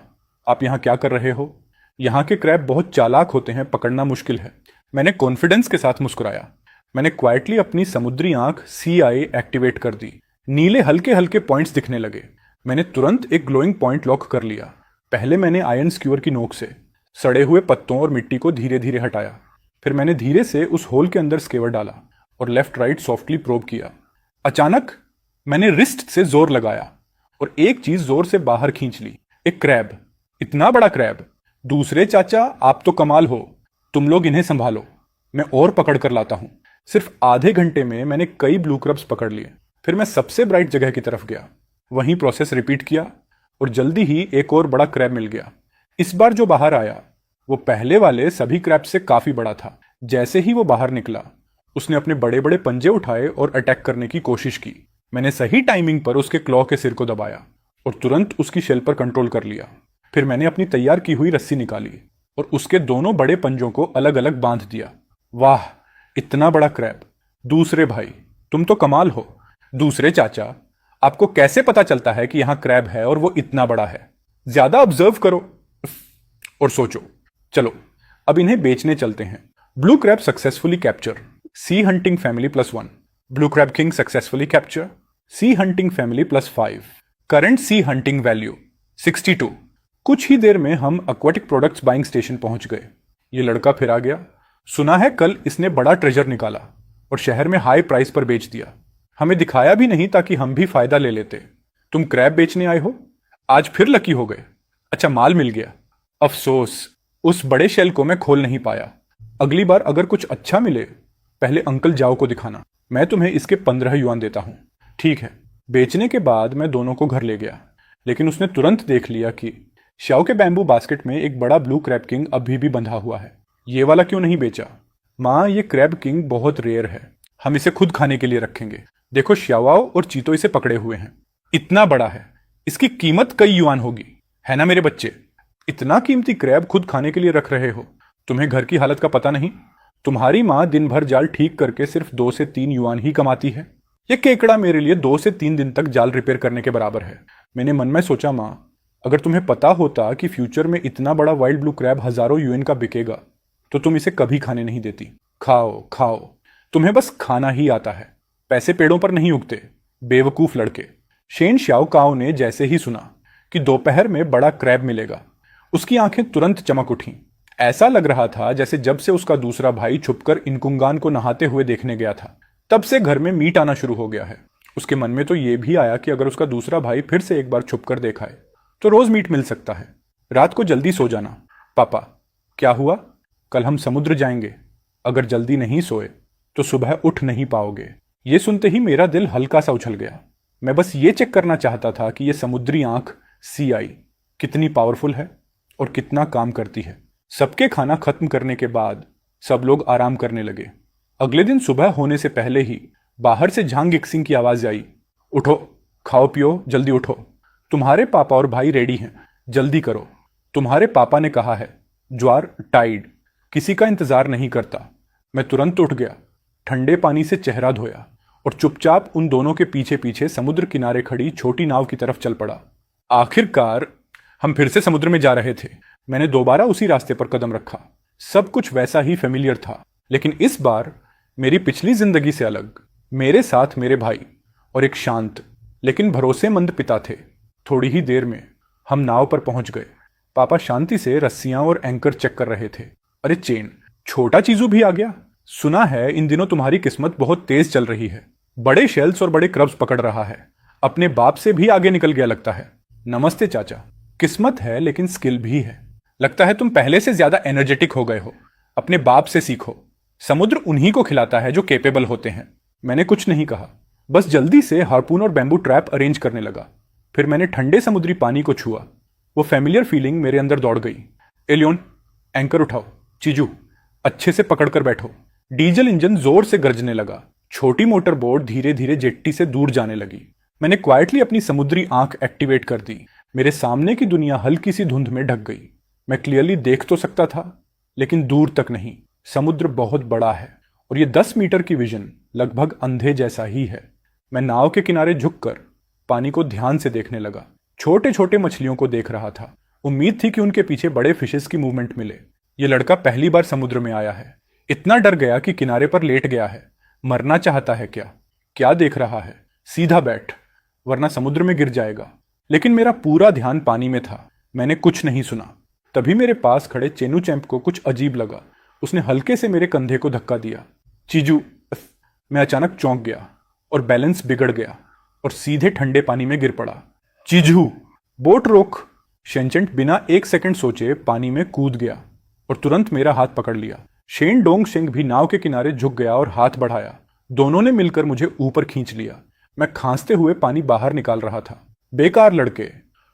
आप यहाँ क्या कर रहे हो? यहाँ के क्रैब बहुत चालाक होते हैं, पकड़ना मुश्किल है। मैंने कॉन्फिडेंस के साथ मुस्कुराया। मैंने क्वाइटली अपनी समुद्री आंख सी आई एक्टिवेट कर दी। नीले हल्के हल्के पॉइंट्स दिखने लगे। मैंने तुरंत एक ग्लोइंग पॉइंट लॉक कर लिया। पहले मैंने आयरन स्क्यूअर की नोक से सड़े हुए पत्तों और मिट्टी को धीरे धीरे हटाया। फिर मैंने धीरे से उस होल के अंदर स्केवर डाला और लेफ्ट राइट सॉफ्टली प्रोब किया। अचानक मैंने रिस्ट से जोर लगाया और एक चीज जोर से बाहर खींच ली। एक क्रैब, इतना बड़ा क्रैब। दूसरे चाचा, आप तो कमाल हो। तुम लोग इन्हें संभालो, मैं और पकड़ कर लाता हूं। सिर्फ आधे घंटे में मैंने कई ब्लू क्रब्स पकड़ लिए। फिर मैं सबसे ब्राइट जगह की तरफ गया। वहीं प्रोसेस रिपीट किया और जल्दी ही एक और बड़ा क्रैब मिल गया। इस बार जो बाहर आया वो पहले वाले सभी क्रैब से काफी बड़ा था। जैसे ही वो बाहर निकला उसने अपने बड़े बड़े पंजे उठाए और अटैक करने की कोशिश की। मैंने सही टाइमिंग पर उसके क्लॉ के सिर को दबाया और तुरंत उसकी शेल पर कंट्रोल कर लिया। फिर मैंने अपनी तैयार की हुई रस्सी निकाली और उसके दोनों बड़े पंजों को अलग अलग बांध दिया। वाह, इतना बड़ा क्रैब! दूसरे भाई, तुम तो कमाल हो। दूसरे चाचा, आपको कैसे पता चलता है कि यहां क्रैब है और वो इतना बड़ा है? ज्यादा ऑब्जर्व करो और सोचो। चलो अब इन्हें बेचने चलते हैं। Blue crab successfully capture, sea hunting family +1। Blue crab king successfully capture, sea hunting family +5। Current sea hunting value 62। कुछ ही देर में हम एक्वाटिक प्रोडक्ट्स बाइंग स्टेशन पहुंच गए। ये लड़का फिर आ गया। सुना है कल इसने बड़ा ट्रेजर निकाला और शहर में हाई प्राइस पर बेच दिया। हमें दिखाया भी नहीं ताकि हम भी फायदा ले लेते। तुम क्रैब बेचने आए हो? आज फिर लकी हो गए। अच्छा, माल मिल गया। अफसोस, उस बड़े शेल को मैं खोल नहीं पाया। अगली बार अगर कुछ अच्छा मिले पहले अंकल जाओ को दिखाना। मैं तुम्हें इसके 15 युआन देता हूं। ठीक है। बेचने के बाद मैं दोनों को घर ले गया, लेकिन उसने तुरंत देख लिया कि शाओ के बैम्बू बास्केट में एक बड़ा ब्लू क्रैब किंग अभी भी बंधा हुआ है। ये वाला क्यों नहीं बेचा? माँ, ये क्रैब किंग बहुत रेयर है, हम इसे खुद खाने के लिए रखेंगे। देखो, श्यावाओ और चीतो इसे पकड़े हुए हैं। इतना बड़ा है, इसकी कीमत कई युआन होगी, है ना मेरे बच्चे? इतना कीमती क्रैब खुद खाने के लिए रख रहे हो? तुम्हें घर की हालत का पता नहीं? तुम्हारी माँ दिन भर जाल ठीक करके सिर्फ 2 से 3 युआन ही कमाती है। यह केकड़ा मेरे लिए 2 से 3 दिन तक जाल रिपेयर करने के बराबर है। मैंने मन में सोचा, माँ, अगर तुम्हें पता होता कि फ्यूचर में इतना बड़ा वाइल्ड ब्लू क्रैब हजारों यूएन का बिकेगा तो तुम इसे कभी खाने नहीं देती। खाओ खाओ, तुम्हें बस खाना ही आता है, पैसे पेड़ों पर नहीं उगते, बेवकूफ लड़के। शेन श्याओ काओ ने जैसे ही सुना कि दोपहर में बड़ा क्रैब मिलेगा, उसकी आंखें तुरंत चमक उठीं। ऐसा लग रहा था जैसे जब से उसका दूसरा भाई छुपकर इनकुंगान को नहाते हुए देखने गया था तब से घर में मीट आना शुरू हो गया है। उसके मन में तो यह भी आया कि अगर उसका दूसरा भाई फिर से एक बार छुपकर देखाए तो रोज मीट मिल सकता है। रात को जल्दी सो जाना। पापा, क्या हुआ? कल हम समुद्र जाएंगे, अगर जल्दी नहीं सोए तो सुबह उठ नहीं पाओगे। ये सुनते ही मेरा दिल हल्का सा उछल गया। मैं बस ये चेक करना चाहता था कि ये समुद्री आंख सी आई कितनी पावरफुल है और कितना काम करती है। सबके खाना खत्म करने के बाद सब लोग आराम करने लगे। अगले दिन सुबह होने से पहले ही बाहर से झांग गिक्सिंग की आवाज आई, उठो, खाओ पियो, जल्दी उठो, तुम्हारे पापा और भाई रेडी हैं, जल्दी करो। तुम्हारे पापा ने कहा है, ज्वार टाइड, किसी का इंतजार नहीं करता। मैं तुरंत उठ गया, ठंडे पानी से चेहरा धोया और चुपचाप उन दोनों के पीछे पीछे समुद्र किनारे खड़ी छोटी नाव की तरफ चल पड़ा। आखिरकार हम फिर से समुद्र में जा रहे थे। मैंने दोबारा उसी रास्ते पर कदम रखा। सब कुछ वैसा ही फेमिलियर था, लेकिन इस बार मेरी पिछली जिंदगी से अलग। मेरे साथ मेरे भाई और एक शांत लेकिन भरोसेमंद पिता थे। थोड़ी ही देर में हम नाव पर पहुंच गए। पापा शांति से रस्सियां और एंकर चेक कर रहे थे। अरे चेन, छोटा चीजू भी आ गया। सुना है इन दिनों तुम्हारी किस्मत बहुत तेज चल रही है, बड़े शेल्स और बड़े क्रब्स पकड़ रहा है, अपने बाप से भी आगे निकल गया लगता है। नमस्ते चाचा। किस्मत है लेकिन स्किल भी है। लगता है तुम पहले से ज्यादा एनर्जेटिक हो गए हो। अपने बाप से सीखो, समुद्र उन्हीं को खिलाता है जो केपेबल होते हैं। मैंने कुछ नहीं कहा, बस जल्दी से हार्पून और बैम्बू ट्रैप अरेंज करने लगा। फिर मैंने ठंडे समुद्री पानी को छुआ। वो फैमिलियर फीलिंग मेरे अंदर दौड़ गई। एलियन, एंकर उठाओ। चीजू, अच्छे से पकड़कर बैठो। डीजल इंजन जोर से गरजने लगा। छोटी मोटर बोट धीरे धीरे जेट्टी से दूर जाने लगी। मैंने क्वाइटली अपनी समुद्री आंख एक्टिवेट कर दी। मेरे सामने की दुनिया हल्की सी धुंध में ढक गई। मैं क्लियरली देख तो सकता था, लेकिन दूर तक नहीं। समुद्र बहुत बड़ा है और ये 10 मीटर की विजन लगभग अंधे जैसा ही है। मैं नाव के किनारे झुककर पानी को ध्यान से देखने लगा। छोटे छोटे मछलियों को देख रहा था। उम्मीद थी कि उनके पीछे बड़े फिशेस की मूवमेंट मिले। ये लड़का पहली बार समुद्र में आया है। इतना डर गया कि किनारे पर लेट गया है। मरना चाहता है क्या? क्या देख रहा है? सीधा बैठ, वरना समुद्र में गिर जाएगा। लेकिन मेरा पूरा ध्यान पानी में था। मैंने कुछ नहीं सुना। तभी मेरे पास खड़े चेनू चैंप को कुछ अजीब लगा। उसने हल्के से मेरे कंधे को धक्का दिया। चीजू। मैं अचानक चौंक गया और बैलेंस बिगड़ गया और सीधे ठंडे पानी में गिर पड़ा। चीजू, बोट रोक। शेनचेंट बिना 1 सेकंड सोचे पानी में कूद गया और तुरंत मेरा हाथ पकड़ लिया। शेन डोंग शेंग भी नाव के किनारे झुक गया और हाथ बढ़ाया। दोनों ने मिलकर मुझे ऊपर खींच लिया। मैं खांसते हुए पानी बाहर निकाल रहा था। बेकार लड़के,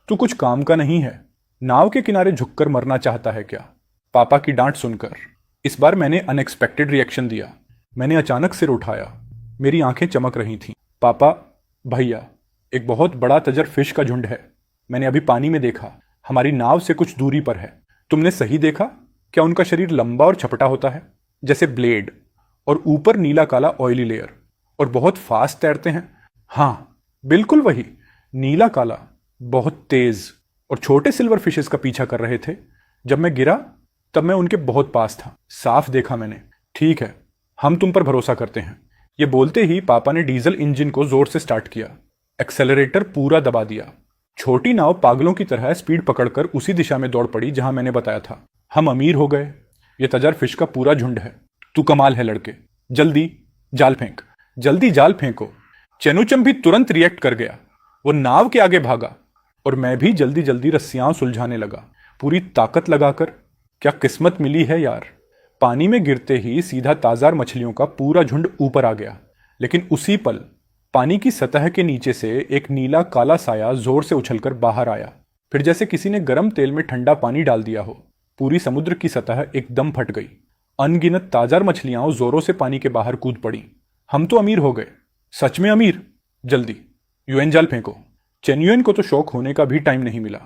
तू कुछ काम का नहीं है। नाव के किनारे झुककर मरना चाहता है क्या? पापा की डांट सुनकर इस बार मैंने अनएक्सपेक्टेड रिएक्शन दिया। मैंने अचानक सिर उठाया। मेरी आंखें चमक रही थीं। पापा, भैया, एक बहुत बड़ा तजर फिश का झुंड है। मैंने अभी पानी में देखा, हमारी नाव से कुछ दूरी पर है। तुमने सही देखा? क्या उनका शरीर लंबा और छपटा होता है जैसे ब्लेड, और ऊपर नीला काला ऑयली लेयर, और बहुत फास्ट तैरते हैं? हाँ, बिल्कुल वही, नीला काला, बहुत तेज, और छोटे सिल्वर फिशेस का पीछा कर रहे थे। जब मैं गिरा तब मैं उनके बहुत पास था। साफ देखा मैंने। ठीक है, हम तुम पर भरोसा करते हैं। ये बोलते ही पापा ने डीजल इंजन को जोर से स्टार्ट किया। एक्सेलरेटर पूरा दबा दिया। छोटी नाव पागलों की तरह स्पीड पकड़कर उसी दिशा में दौड़ पड़ी जहां मैंने बताया था। हम अमीर हो गए। ये तजर फिश का पूरा झुंड है। तू कमाल है लड़के। जल्दी जाल फेंक, जल्दी जाल फेंको। चेनुचम भी तुरंत रिएक्ट कर गया। वो नाव के आगे भागा और मैं भी जल्दी जल्दी रस्सियां सुलझाने लगा, पूरी ताकत लगाकर। क्या किस्मत मिली है यार। पानी में गिरते ही सीधा ताजार मछलियों का पूरा झुंड ऊपर आ गया। लेकिन उसी पल पानी की सतह के नीचे से एक नीला काला साया जोर से उछलकर बाहर आया। फिर जैसे किसी ने गर्म तेल में ठंडा पानी डाल दिया हो, पूरी समुद्र की सतह एकदम फट गई। अनगिनत ताजार मछलियां जोरों से पानी के बाहर कूद पड़ी। हम तो अमीर हो गए, सच में अमीर। जल्दी यूएन जाल फेंको। चेन्युएन को तो शौक होने का भी टाइम नहीं मिला।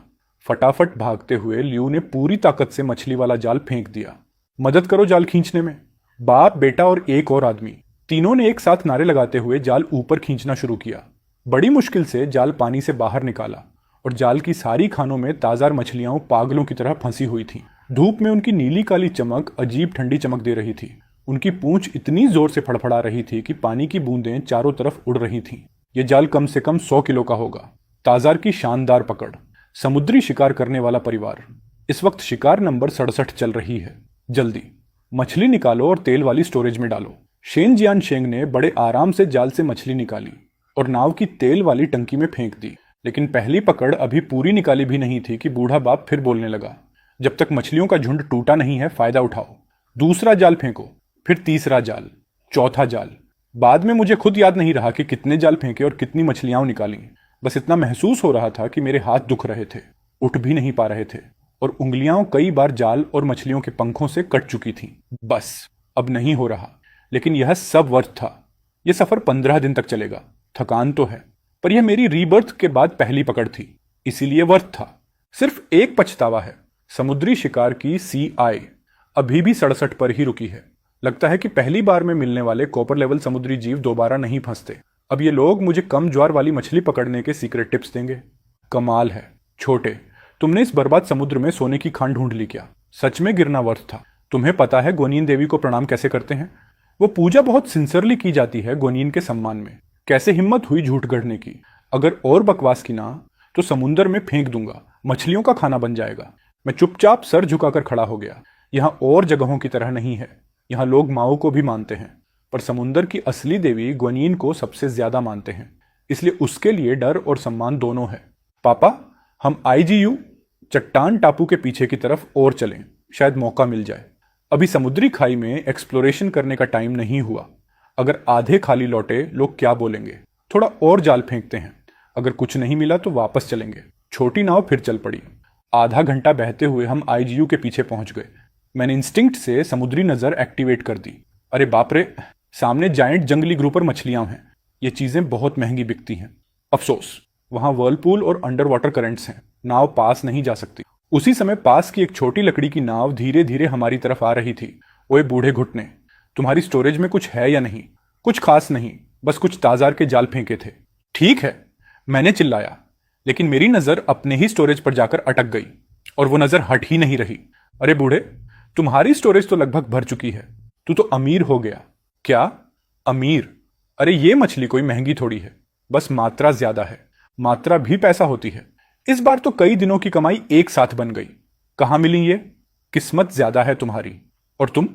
फटाफट भागते हुए लियू ने पूरी ताकत से मछली वाला जाल फेंक दिया। मदद करो जाल खींचने में। बाप, बेटा और एक और आदमी, तीनों ने एक साथ नारे लगाते हुए जाल ऊपर खींचना शुरू किया। बड़ी मुश्किल से जाल पानी से बाहर निकाला और जाल की सारी खानों में ताज़ा मछलियां पागलों की तरह फंसी हुई थीं। धूप में उनकी नीली काली चमक अजीब ठंडी चमक दे रही थी। उनकी पूंछ इतनी जोर से फड़फड़ा रही थी कि पानी की बूंदें चारों तरफ उड़ रही थीं। यह जाल कम से कम 100 किलो का होगा। ताज़ार की शानदार पकड़। समुद्री शिकार करने वाला परिवार। इस वक्त शिकार नंबर 67 चल रही है। जल्दी मछली निकालो और तेल वाली स्टोरेज में डालो। शेन जियान शेंग ने बड़े आराम से जाल से मछली निकाली और नाव की तेल वाली टंकी में फेंक दी। लेकिन पहली पकड़ अभी पूरी निकाली भी नहीं थी कि बूढ़ा बाप फिर बोलने लगा, जब तक मछलियों का झुंड टूटा नहीं है फायदा उठाओ। दूसरा जाल फेंको, फिर तीसरा जाल, चौथा जाल। बाद में मुझे खुद याद नहीं रहा कि कितने जाल फेंके और कितनी मछलियां निकाली। बस इतना महसूस हो रहा था कि मेरे हाथ दुख रहे थे, उठ भी नहीं पा रहे थे और उंगलियां कई बार जाल और मछलियों के पंखों से कट चुकी थीं। बस अब नहीं हो रहा। लेकिन यह सब वर्थ था। यह सफर 15 दिन तक चलेगा। थकान तो है, पर यह मेरी रीबर्थ के बाद पहली पकड़ थी, इसीलिए वर्थ था। सिर्फ एक पछतावा है, समुद्री शिकार की CI अभी भी 67 पर ही रुकी है। लगता है कि पहली बार में मिलने वाले कॉपर लेवल समुद्री जीव दोबारा नहीं फंसते। अब ये लोग मुझे कम ज्वार वाली मछली पकड़ने के सीक्रेट टिप्स देंगे। कमाल है छोटे, तुमने इस बर्बाद समुद्र में सोने की खान ढूंढ ली क्या? सच में गिरना वर्थ था। तुम्हें पता है गोनियन देवी को प्रणाम कैसे करते हैं? वो पूजा बहुत सिंसियरली की जाती है गोनियन के सम्मान में। कैसे हिम्मत हुई झूठ गढ़ने की? अगर और बकवास की ना तो समुद्र में फेंक दूंगा, मछलियों का खाना बन जाएगा। मैं चुपचाप सर झुकाकर खड़ा हो गया। यहाँ और जगहों की तरह नहीं है। यहाँ लोग माओ को भी मानते हैं, पर समुद्र की असली देवी ग्वेनिन को सबसे ज्यादा मानते हैं, इसलिए उसके लिए डर और सम्मान दोनों है। पापा, हम IGU चट्टान टापू के पीछे की तरफ और चलें, शायद मौका मिल जाए। अभी समुद्री खाई में एक्सप्लोरेशन करने का टाइम नहीं हुआ। अगर आधे खाली लौटे लोग क्या बोलेंगे? थोड़ा और जाल फेंकते हैं, अगर कुछ नहीं मिला तो वापस चलेंगे। छोटी नाव फिर चल पड़ी। आधा घंटा बहते हुए हम IGU के पीछे पहुंच गए। मैंने इंस्टिंक्ट से समुद्री नजर एक्टिवेट कर दी। अरे बाप रे, सामने जायंट जंगली ग्रुपर मछलियां हैं। ये चीजें बहुत महंगी बिकती हैं। अफसोस, वहां वर्लपूल और अंडर वाटर करंट्स हैं, नाव पास नहीं जा सकती। उसी समय पास की एक छोटी लकड़ी की नाव धीरे धीरे हमारी तरफ आ रही थी। ओए बूढ़े घुटने, तुम्हारी स्टोरेज में कुछ है या नहीं? कुछ खास नहीं, बस कुछ ताजार के जाल फेंके थे। ठीक है, मैंने चिल्लाया, लेकिन मेरी नजर अपने ही स्टोरेज पर जाकर अटक गई और वो नजर हट ही नहीं रही। अरे बूढ़े, तुम्हारी स्टोरेज तो लगभग भर चुकी है, तू तो अमीर हो गया। क्या अमीर? अरे ये मछली कोई महंगी थोड़ी है, बस मात्रा ज्यादा है। मात्रा भी पैसा होती है। इस बार तो कई दिनों की कमाई एक साथ बन गई। कहां मिली ये? किस्मत ज्यादा है तुम्हारी। और तुम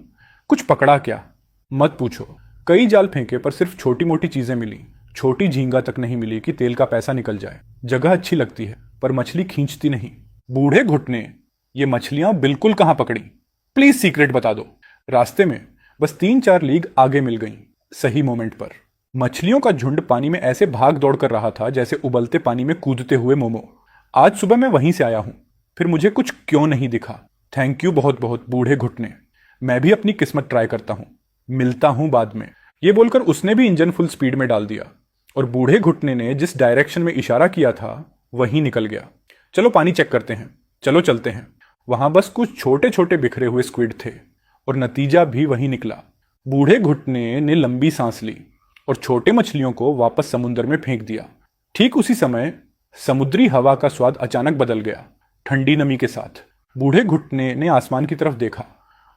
कुछ पकड़ा क्या? मत पूछो। कई जाल फेंके पर सिर्फ छोटी मोटी चीजें मिली। छोटी झींगा तक नहीं मिली कि तेल का पैसा निकल जाए। जगह अच्छी लगती है पर मछली खींचती नहीं। बूढ़े घुटने, ये मछलियां बिल्कुल कहां पकड़ी? प्लीज सीक्रेट बता दो। रास्ते में बस 3-4 लीग आगे मिल गई, सही मोमेंट पर। मछलियों का झुंड पानी में ऐसे भाग दौड़ कर रहा था जैसे उबलते पानी में कूदते हुए मोमो। आज सुबह मैं वहीं से आया हूं, फिर मुझे कुछ क्यों नहीं दिखा? थैंक यू बहुत बहुत बूढ़े घुटने। मैं भी अपनी किस्मत ट्राई करता हूं, मिलता हूं बाद में। ये बोलकर उसने भी इंजन फुल स्पीड में डाल दिया और बूढ़े घुटने ने जिस डायरेक्शन में इशारा किया था वहीं निकल गया। चलो पानी चेक करते हैं, चलो चलते हैं। वहां बस कुछ छोटे छोटे बिखरे हुए स्क्विड थे और नतीजा भी वही निकला। बूढ़े घुटने ने लंबी सांस ली और छोटे मछलियों को वापस समुद्र में फेंक दिया। ठीक उसी समय समुद्री हवा का स्वाद अचानक बदल गया, ठंडी नमी के साथ। बूढ़े घुटने ने आसमान की तरफ देखा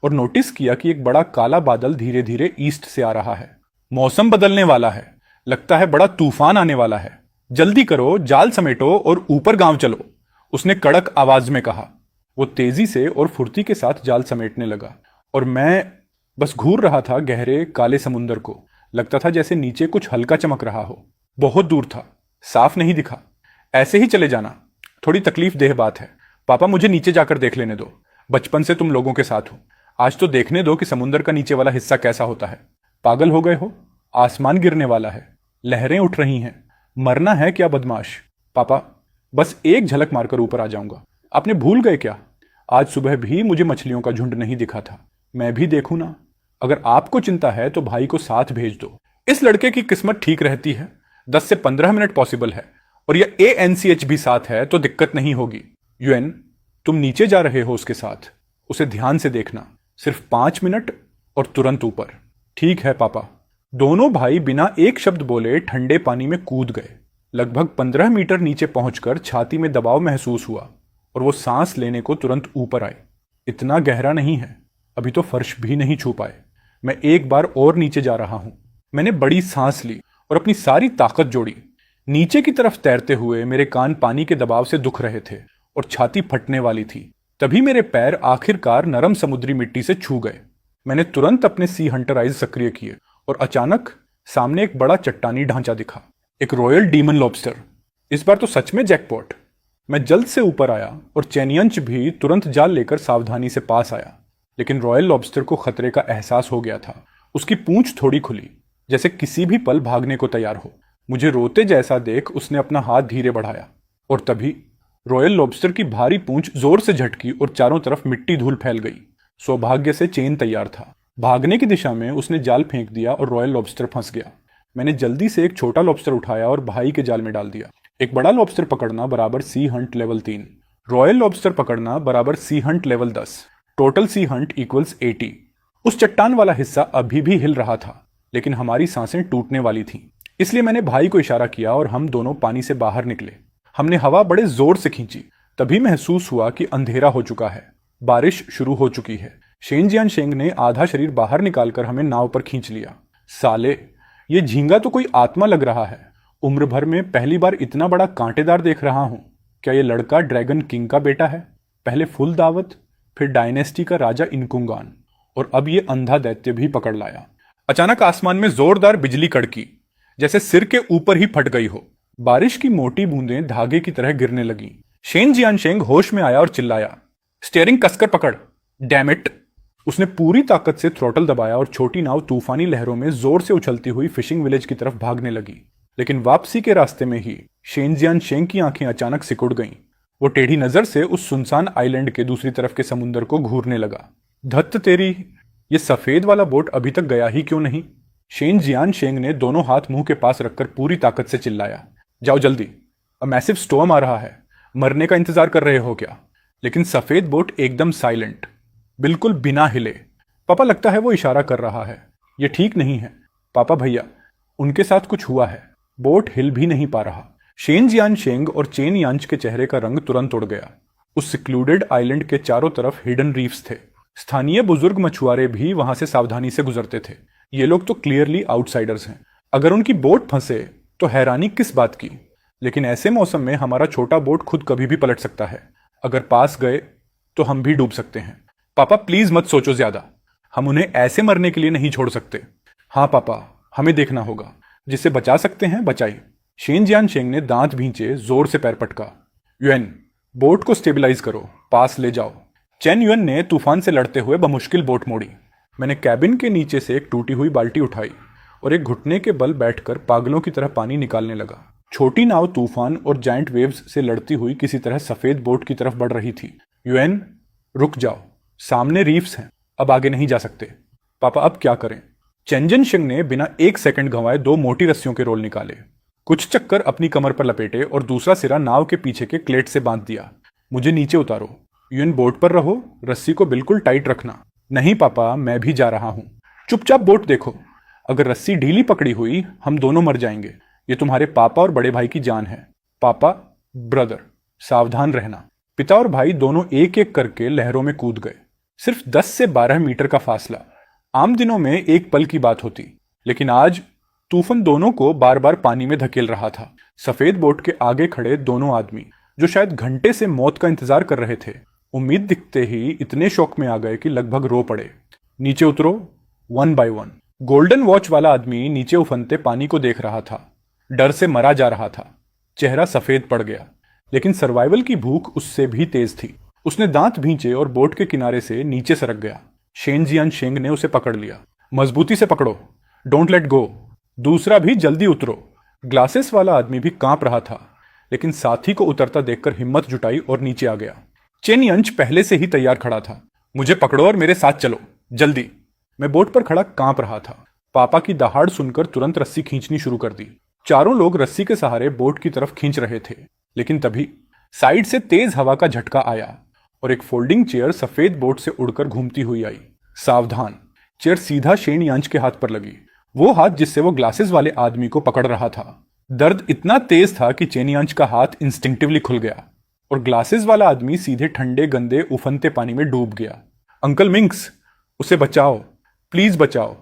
और नोटिस किया कि एक बड़ा काला बादल धीरे धीरे ईस्ट से आ रहा है। मौसम बदलने वाला है, लगता है बड़ा तूफान आने वाला है। जल्दी करो, जाल समेटो और ऊपर गांव चलो, उसने कड़क आवाज में कहा। वो तेजी से और फुर्ती के साथ जाल समेटने लगा और मैं बस घूर रहा था गहरे काले समुद्र को। लगता था जैसे नीचे कुछ हल्का चमक रहा हो। बहुत दूर था, साफ नहीं दिखा। ऐसे ही चले जाना, थोड़ी तकलीफ देह बात है। पापा, मुझे नीचे जाकर देख लेने दो। बचपन से तुम लोगों के साथ हो, आज तो देखने दो कि समुद्र का नीचे वाला हिस्सा कैसा होता है। पागल हो गए हो? आसमान गिरने वाला है, लहरें उठ रही हैं। मरना है क्या बदमाश? पापा, बस एक झलक मारकर ऊपर आ जाऊंगा। आपने भूल गए क्या? आज सुबह भी मुझे मछलियों का झुंड नहीं दिखा था। मैं भी देखूं ना। अगर आपको चिंता है तो भाई को साथ भेज दो। इस लड़के की किस्मत ठीक रहती है, 10 से 15 मिनट पॉसिबल है और यह ANCH भी साथ है तो दिक्कत नहीं होगी। यूएन, तुम नीचे जा रहे हो उसके साथ, उसे ध्यान से देखना। सिर्फ 5 मिनट, और तुरंत ऊपर। ठीक है पापा। दोनों भाई बिना एक शब्द बोले ठंडे पानी में कूद गए। लगभग 15 मीटर नीचे पहुंचकर छाती में दबाव महसूस हुआ और वो सांस लेने को तुरंत ऊपर आए। इतना गहरा नहीं है, अभी तो फर्श भी नहीं छू पाए। मैं एक बार और नीचे जा रहा हूं। मैंने बड़ी सांस ली और अपनी सारी ताकत जोड़ी। नीचे की तरफ तैरते हुए मेरे कान पानी के दबाव से दुख रहे थे और छाती फटने वाली थी। तभी मेरे पैर आखिरकार नरम समुद्री मिट्टी से छू गए। मैंने तुरंत अपने सी हंटर आइज सक्रिय किए और अचानक सामने एक बड़ा चट्टानी ढांचा दिखा। एक रॉयल डीमन लॉबस्टर। इस बार तो सच में जैकपॉट। मैं जल्द से ऊपर आया और चैनियंच भी तुरंत जाल लेकर सावधानी से पास आया। लेकिन रॉयल लॉबस्टर को खतरे का एहसास हो गया था। उसकी पूंछ थोड़ी खुली, जैसे किसी भी पल भागने को तैयार हो। मुझे रोते जैसा देख उसने अपना हाथ धीरे बढ़ाया और तभी रॉयल लॉबस्टर की भारी पूंछ जोर से झटकी और चारों तरफ मिट्टी धूल फैल गई। सौभाग्य से चेन तैयार था। भागने की दिशा में उसने जाल फेंक दिया और रॉयल लॉबस्टर फंस गया। मैंने जल्दी से एक छोटा लॉबस्टर उठाया और भाई के जाल में डाल दिया। एक बड़ा लॉबस्टर पकड़ना बराबर sea hunt level 3, royal lobster पकड़ना बराबर sea hunt level 10, total sea hunt equals 80। उस चट्टान वाला हिस्सा अभी भी हिल रहा था, लेकिन हमारी सांसें टूटने वाली थीं। इसलिए मैंने भाई को इशारा किया और हम दोनों पानी से बाहर निकले। हमने हवा बड़े जोर से खींची। तभी महसूस हुआ कि अंधेरा हो चुका है, बारिश शुरू हो चुकी है। शेन जियानशेंग ने आधा शरीर बाहर निकालकर हमें नाव पर खींच लिया। साले, ये झींगा तो कोई आत्मा लग रहा है। उम्र भर में पहली बार इतना बड़ा कांटेदार देख रहा हूं। क्या ये लड़का ड्रैगन किंग का बेटा है? पहले फुल दावत, फिर डायनेस्टी का राजा इनकुंगान, और अब ये अंधा दैत्य भी पकड़ लाया। अचानक आसमान में जोरदार बिजली कड़की, जैसे सिर के ऊपर ही फट गई हो। बारिश की मोटी बूंदें धागे की तरह गिरने लगीं। शेन जियानशेंग होश में आया और चिल्लाया, स्टीयरिंग कसकर पकड़, डैम इट। उसने पूरी ताकत से थ्रॉटल दबाया और छोटी नाव तूफानी लहरों में जोर से उछलती हुई फिशिंग विलेज की तरफ भागने लगी। लेकिन वापसी के रास्ते में ही शेन जियानशेंग की आंखें अचानक सिकुड़ गईं। वो टेढ़ी नजर से उस सुनसान आइलैंड के दूसरी तरफ के समुद्र को घूरने लगा। धत्त तेरी, ये सफेद वाला बोट अभी तक गया ही क्यों नहीं? शेन जियानशेंग ने दोनों हाथ मुंह के पास रखकर पूरी ताकत से चिल्लाया, जाओ जल्दी, अ मैसिव स्टॉर्म आ रहा है। मरने का इंतजार कर रहे हो क्या? लेकिन सफेद बोट एकदम साइलेंट, बिल्कुल बिना हिले। पापा, लगता है वो इशारा कर रहा है। ये ठीक नहीं है पापा भैया, उनके साथ कुछ हुआ है। बोट हिल भी नहीं पा रहा। शेन जियानशेंग और चेन यांच के चेहरे का रंग तुरंत उड़ गया। उस सिक्लूडेड आइलैंड के चारों तरफ हिडन रीफ्स थे। स्थानीय बुजुर्ग मछुआरे भी वहां से सावधानी से गुजरते थे। ये लोग तो क्लियरली आउटसाइडर्स हैं। अगर उनकी बोट फंसे तो हैरानी किस बात की? लेकिन ऐसे मौसम में हमारा छोटा बोट खुद कभी भी पलट सकता है। अगर पास गए तो हम भी डूब सकते हैं। पापा प्लीज मत सोचो ज्यादा, हम उन्हें ऐसे मरने के लिए नहीं छोड़ सकते। हाँ पापा, हमें देखना होगा, जिससे बचा सकते हैं बचाइए। शेन जियानशेंग ने दांत भींचे, जोर से पैर पटका। युएन, बोट को स्टेबलाइज करो, पास ले जाओ। चेन युएन ने तूफान से लड़ते हुए बमुश्किल बोट मोड़ी। मैंने कैबिन के नीचे से एक टूटी हुई बाल्टी उठाई और एक घुटने के बल बैठकर पागलों की तरह पानी निकालने लगा। छोटी नाव तूफान और जायंट वेव्स से लड़ती हुई किसी तरह सफेद बोट की तरफ बढ़ रही थी। युएन, रुक जाओ, सामने रीफ्स हैं, अब आगे नहीं जा सकते। पापा, अब क्या करें? चेन जियानशेंग ने बिना एक सेकंड गंवाए 2 मोटी रस्सियों के रोल निकाले, कुछ चक्कर अपनी कमर पर लपेटे और दूसरा सिरा नाव के पीछे के क्लेट से बांध दिया। मुझे नीचे उतारो। युएन, बोट पर रहो, रस्सी को बिल्कुल टाइट रखना। नहीं पापा, मैं भी जा रहा हूं। चुपचाप बोट देखो, अगर रस्सी ढीली पकड़ी हुई हम दोनों मर जाएंगे। ये तुम्हारे पापा और बड़े भाई की जान है। पापा, ब्रदर, सावधान रहना। पिता और भाई दोनों एक एक करके लहरों में कूद गए। सिर्फ 10 से 12 मीटर का फासला। आम दिनों में एक पल की बात होती, लेकिन आज तूफान दोनों को बार बार पानी में धकेल रहा था। सफेद बोट के आगे खड़े दोनों आदमी, जो शायद घंटे से मौत का इंतजार कर रहे थे, उम्मीद दिखते ही इतने शौक में आ गए कि लगभग रो पड़े। नीचे उतरो, 1 बाय 1। गोल्डन वॉच वाला आदमी नीचे उफनते पानी को देख रहा था। डर से मरा जा रहा था, चेहरा सफेद पड़ गया, लेकिन सर्वाइवल की भूख उससे भी तेज थी। उसने दांत भींचे और बोट के किनारे से नीचे सरक गया। शेन जियानशेंग ने उसे पकड़ लिया। मजबूती से पकड़ो, डोंट लेट गो। दूसरा भी, जल्दी उतरो। ग्लासेस वाला आदमी भी कांप रहा था, लेकिन साथी को उतरता देखकर हिम्मत जुटाई और नीचे आ गया। चेन यंच पहले से ही तैयार खड़ा था। मुझे पकड़ो और मेरे साथ चलो, जल्दी। मैं बोट पर खड़ा कांप रहा था। पापा की दहाड़ सुनकर तुरंत रस्सी खींचनी शुरू कर दी। चारों लोग रस्सी के सहारे बोट की तरफ खींच रहे थे, लेकिन तभी साइड से तेज हवा का झटका आया और एक फोल्डिंग चेयर सफेद बोट से उड़कर घूमती हुई आई। सावधान, चेयर सीधा शेन यांच के हाथ पर लगी, वो हाथ जिससे वो ग्लासेस वाले आदमी को पकड़ रहा था। दर्द इतना तेज था कि चेन यांच का हाथ इंस्टिंक्टिवली खुल गया और ग्लासेस वाला आदमी सीधे ठंडे गंदे उफनते पानी में डूब गया। अंकल मिंग्स, उसे बचाओ, प्लीज बचाओ,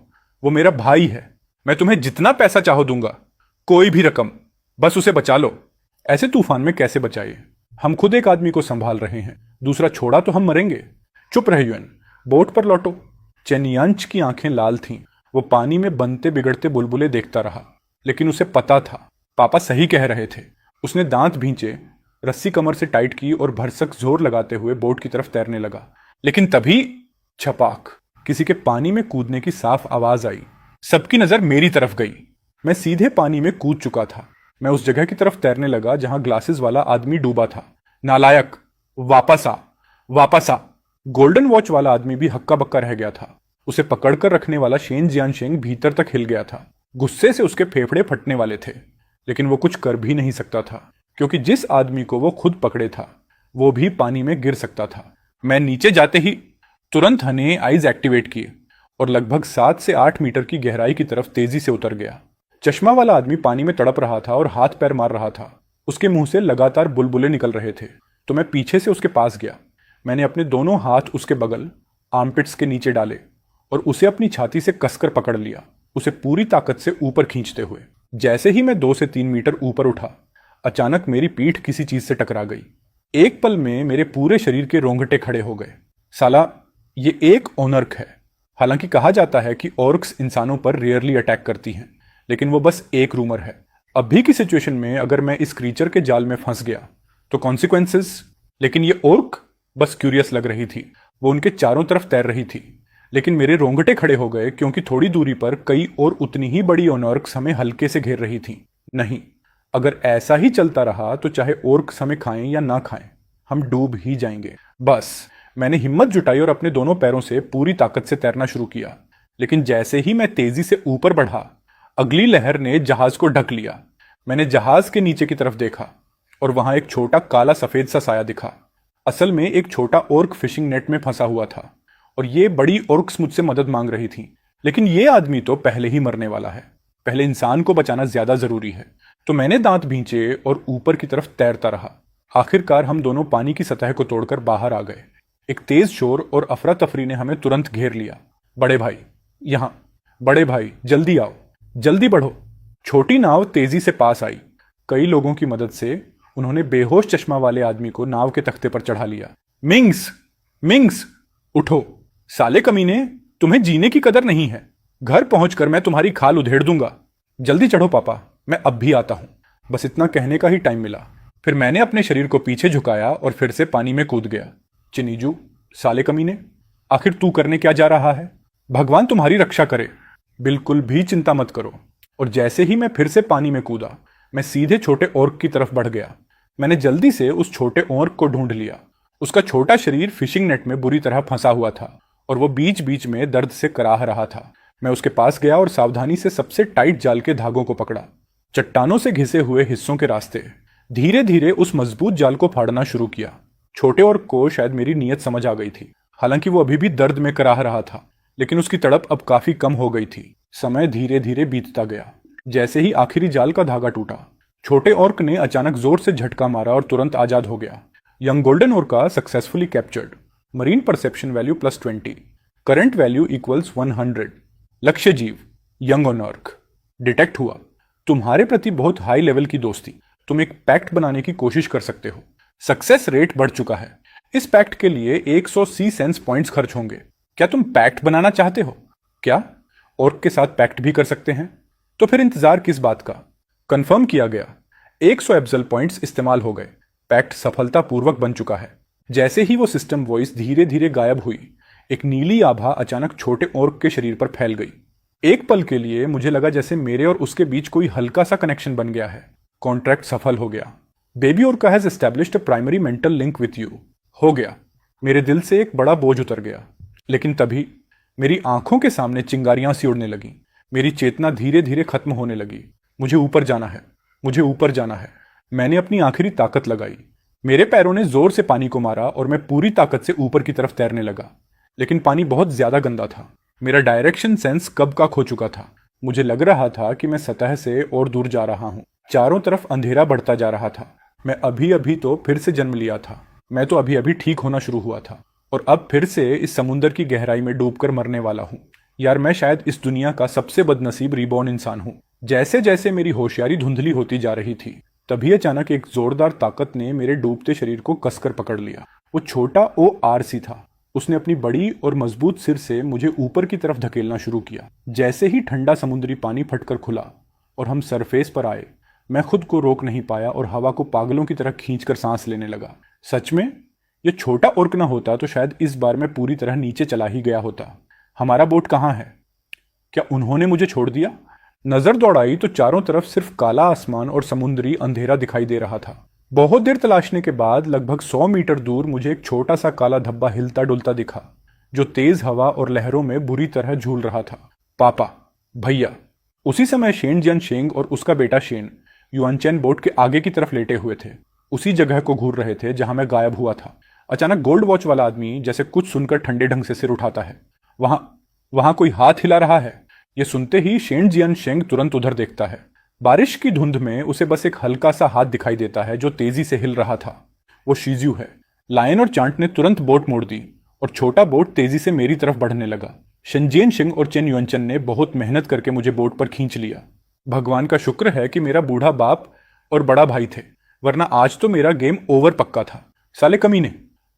वो मेरा भाई है, मैं तुम्हें जितना पैसा चाहो दूंगा, कोई भी रकम, बस उसे बचा लो। ऐसे तूफान में कैसे बचाइए? हम खुद एक आदमी को संभाल रहे हैं, दूसरा छोड़ा तो हम मरेंगे। चुप रहे युएन, बोट पर लौटो। चेनियांच की आंखें लाल थीं, वो पानी में बनते बिगड़ते बुलबुले देखता रहा, लेकिन उसे पता था पापा सही कह रहे थे। उसने दांत भींचे, रस्सी कमर से टाइट की और भरसक जोर लगाते हुए बोट की तरफ तैरने लगा। लेकिन तभी छपाक, किसी के पानी में कूदने की साफ आवाज आई। सबकी नजर मेरी तरफ गई। मैं सीधे पानी में कूद चुका था। मैं उस जगह की तरफ तैरने लगा जहां ग्लासेस वाला आदमी डूबा था। नालायक, वापस आ, वापस आ। गोल्डन वॉच वाला आदमी भी हक्का बक्का रह गया था। उसे पकड़कर रखने वाला शेन जियानशेंग भीतर तक हिल गया था। गुस्से से उसके फेफड़े फटने वाले थे, लेकिन वो कुछ कर भी नहीं सकता था, क्योंकि जिस आदमी को वो खुद पकड़े था वो भी पानी में गिर सकता था। मैं नीचे जाते ही तुरंत हने आइज एक्टिवेट किए और लगभग 7 से 8 मीटर की गहराई की तरफ तेजी से उतर गया। चश्मा वाला आदमी पानी में तड़प रहा था और हाथ पैर मार रहा था। उसके मुंह से लगातार बुलबुले निकल रहे थे, तो मैं पीछे से उसके पास गया। मैंने अपने दोनों हाथ उसके बगल आर्मपिट्स के नीचे डाले और उसे अपनी छाती से कसकर पकड़ लिया, उसे पूरी ताकत से ऊपर खींचते हुए। जैसे ही मैं 2 से 3 मीटर ऊपर उठा, अचानक मेरी पीठ किसी चीज से टकरा गई। एक पल में मेरे पूरे शरीर के रोंगटे खड़े हो गए। साला, ये एक ओनर्क है। हालांकि कहा जाता है कि ऑर्क्स इंसानों पर रेयरली अटैक करती हैं, लेकिन वो बस एक रूमर है। अभी की सिचुएशन में अगर मैं इस क्रीचर के जाल में फंस गया तो कॉन्सिक्वेंसेस। लेकिन ये ऑर्क बस क्यूरियस लग रही थी। वो उनके चारों तरफ तैर रही थी, लेकिन मेरे रोंगटे खड़े हो गए, क्योंकि थोड़ी दूरी पर कई और उतनी ही बड़ी ऑर्क्स हमें हल्के से घेर रही थी। नहीं, अगर ऐसा ही चलता रहा तो चाहे ऑर्क्स हमें खाएं या ना खाएं, हम डूब ही जाएंगे। बस मैंने हिम्मत जुटाई और अपने दोनों पैरों से पूरी ताकत से तैरना शुरू किया। लेकिन जैसे ही मैं तेजी से ऊपर बढ़ा, अगली लहर ने जहाज को ढक लिया। मैंने जहाज के नीचे की तरफ देखा और वहां एक छोटा काला सफेद सा साया दिखा। असल में एक छोटा ऑर्क फिशिंग नेट में फंसा हुआ था और ये बड़ी ऑर्क्स मुझसे मदद मांग रही थी। लेकिन ये आदमी तो पहले ही मरने वाला है। पहले इंसान को बचाना ज्यादा जरूरी है। तो मैंने दांत भींचे और ऊपर की तरफ तैरता रहा। आखिरकार हम दोनों पानी की सतह को तोड़कर बाहर आ गए। एक तेज शोर और अफरा तफरी ने हमें तुरंत घेर लिया। बड़े भाई, यहां, बड़े भाई, जल्दी आओ, जल्दी बढ़ो। छोटी नाव तेजी से पास आई। कई लोगों की मदद से उन्होंने बेहोश चश्मा वाले आदमी को नाव के तख्ते पर चढ़ा लिया। मिंग्स, मिंग्स, उठो। साले कमीने, तुम्हें जीने की कदर नहीं है। घर पहुंचकर मैं तुम्हारी खाल उधेड़ दूंगा। जल्दी चढ़ो पापा, मैं अब भी आता हूं। बस इतना कहने का ही टाइम मिला। फिर मैंने अपने शरीर को पीछे झुकाया और फिर से पानी में कूद गया। चिनीजू, साले कमीने, आखिर तू करने क्या जा रहा है? भगवान तुम्हारी रक्षा करे। बिल्कुल भी चिंता मत करो। और जैसे ही मैं फिर से पानी में कूदा, मैं सीधे छोटे ऑर्क की तरफ बढ़ गया। मैंने जल्दी से उस छोटे ऑर्क को ढूंढ लिया। उसका छोटा शरीर फिशिंग नेट में बुरी तरह फंसा हुआ था और वो बीच बीच में दर्द से कराह रहा था। मैं उसके पास गया और सावधानी से सबसे टाइट जाल के धागों को पकड़ा। चट्टानों से घिसे हुए हिस्सों के रास्ते धीरे धीरे उस मजबूत जाल को फाड़ना शुरू किया। छोटे ऑर्क को शायद मेरी नीयत समझ आ गई थी। हालांकि वो अभी भी दर्द में कराह रहा था, लेकिन उसकी तड़प अब काफी कम हो गई थी। समय धीरे धीरे बीतता गया। जैसे ही आखिरी जाल का धागा टूटा, छोटे ऑर्क ने अचानक जोर से झटका मारा और तुरंत आजाद हो गया। Young golden orca successfully captured. Marine perception value +20। Current value equals 100। लक्ष्य जीव यंग ऑर्क डिटेक्ट हुआ। तुम्हारे प्रति बहुत हाई लेवल की दोस्ती। तुम एक पैक्ट बनाने की कोशिश कर सकते हो। सक्सेस रेट बढ़ चुका है। इस पैक्ट के लिए 100 सी सेंस पॉइंट्स खर्च होंगे। क्या तुम पैक्ट बनाना चाहते हो? क्या ऑर्क के साथ पैक्ट भी कर सकते हैं? तो फिर इंतजार किस बात का? कंफर्म किया गया। 100 एब्जल पॉइंट्स इस्तेमाल हो गए। पैक्ट सफलतापूर्वक बन चुका है। जैसे ही वो सिस्टम वॉइस धीरे धीरे गायब हुई, एक नीली आभा अचानक छोटे ऑर्क के शरीर पर फैल गई। एक पल के लिए मुझे लगा जैसे मेरे और उसके बीच कोई हल्का सा कनेक्शन बन गया है। कॉन्ट्रैक्ट सफल हो गया। Baby orca has established a primary mental link with you. हो गया। मेरे दिल से एक बड़ा बोझ उतर गया। लेकिन तभी मेरी आंखों के सामने चिंगारियां सी उड़ने लगी। मेरी चेतना धीरे धीरे खत्म होने लगी। मुझे ऊपर जाना है, मुझे ऊपर जाना है। मैंने अपनी आखिरी ताकत लगाई। मेरे पैरों ने जोर से पानी को मारा और मैं पूरी ताकत से ऊपर की तरफ तैरने लगा। लेकिन पानी बहुत ज्यादा गंदा था। मेरा डायरेक्शन सेंस कब का खो चुका था। मुझे लग रहा था कि मैं सतह से और दूर जा रहा हूँ। चारों तरफ अंधेरा बढ़ता जा रहा था। मैं अभी अभी तो फिर से जन्म लिया था। मैं तो अभी अभी ठीक होना शुरू हुआ था और अब फिर से इस समुंदर की गहराई में डूबकर मरने वाला हूँ। यार, मैं शायद इस दुनिया का सबसे बदनसीब रिबॉर्न इंसान हूँ। जैसे जैसे मेरी होशियारी धुंधली होती जा रही थी, तभी अचानक एक जोरदार ताकत ने मेरे डूबते शरीर को कसकर पकड़ लिया। वो छोटा ORC था। उसने अपनी बड़ी और मजबूत सिर से मुझे ऊपर की तरफ धकेलना शुरू किया। जैसे ही ठंडा समुद्री पानी फटकर खुला और हम सरफेस पर आए, मैं खुद को रोक नहीं पाया और हवा को पागलों की तरह खींचकर सांस लेने लगा। सच में, यह छोटा ओर्क ना होता तो शायद इस बार मैं पूरी तरह नीचे चला ही गया होता। हमारा बोट कहाँ है? क्या उन्होंने मुझे छोड़ दिया? नजर दौड़ाई तो चारों तरफ सिर्फ काला आसमान और समुद्री अंधेरा दिखाई दे रहा था। बहुत देर तलाशने के बाद लगभग 100 मीटर दूर मुझे एक छोटा सा काला धब्बा हिलता डुलता दिखा, जो तेज हवा और लहरों में बुरी तरह झूल रहा था। पापा, भैया। उसी समय शेन जियानशेंग और उसका बेटा शेन युआनचेन बोट के आगे की तरफ लेटे हुए थे। उसी जगह को घूर रहे थे जहां मैं गायब हुआ था। अचानक गोल्ड वॉच वाला आदमी जैसे कुछ सुनकर ठंडे ढंग से सिर उठाता है। वहां कोई हाथ हिला रहा है। यह सुनते ही शेन जियानशेंग तुरंत उधर देखता है। बारिश की धुंध में उसे बस एक हल्का सा हाथ दिखाई देता है जो तेजी से हिल रहा था। वो शीज्यू है। लायन और चांट ने तुरंत बोट मोड़ दी और छोटा बोट तेजी से मेरी तरफ बढ़ने लगा। शेनजियन शिंग और चेन युएनचन ने बहुत मेहनत करके मुझे बोट पर खींच लिया। भगवान का शुक्र है कि मेरा बूढ़ा बाप और बड़ा भाई थे, वरना आज तो मेरा गेम ओवर पक्का था। साले कमीने,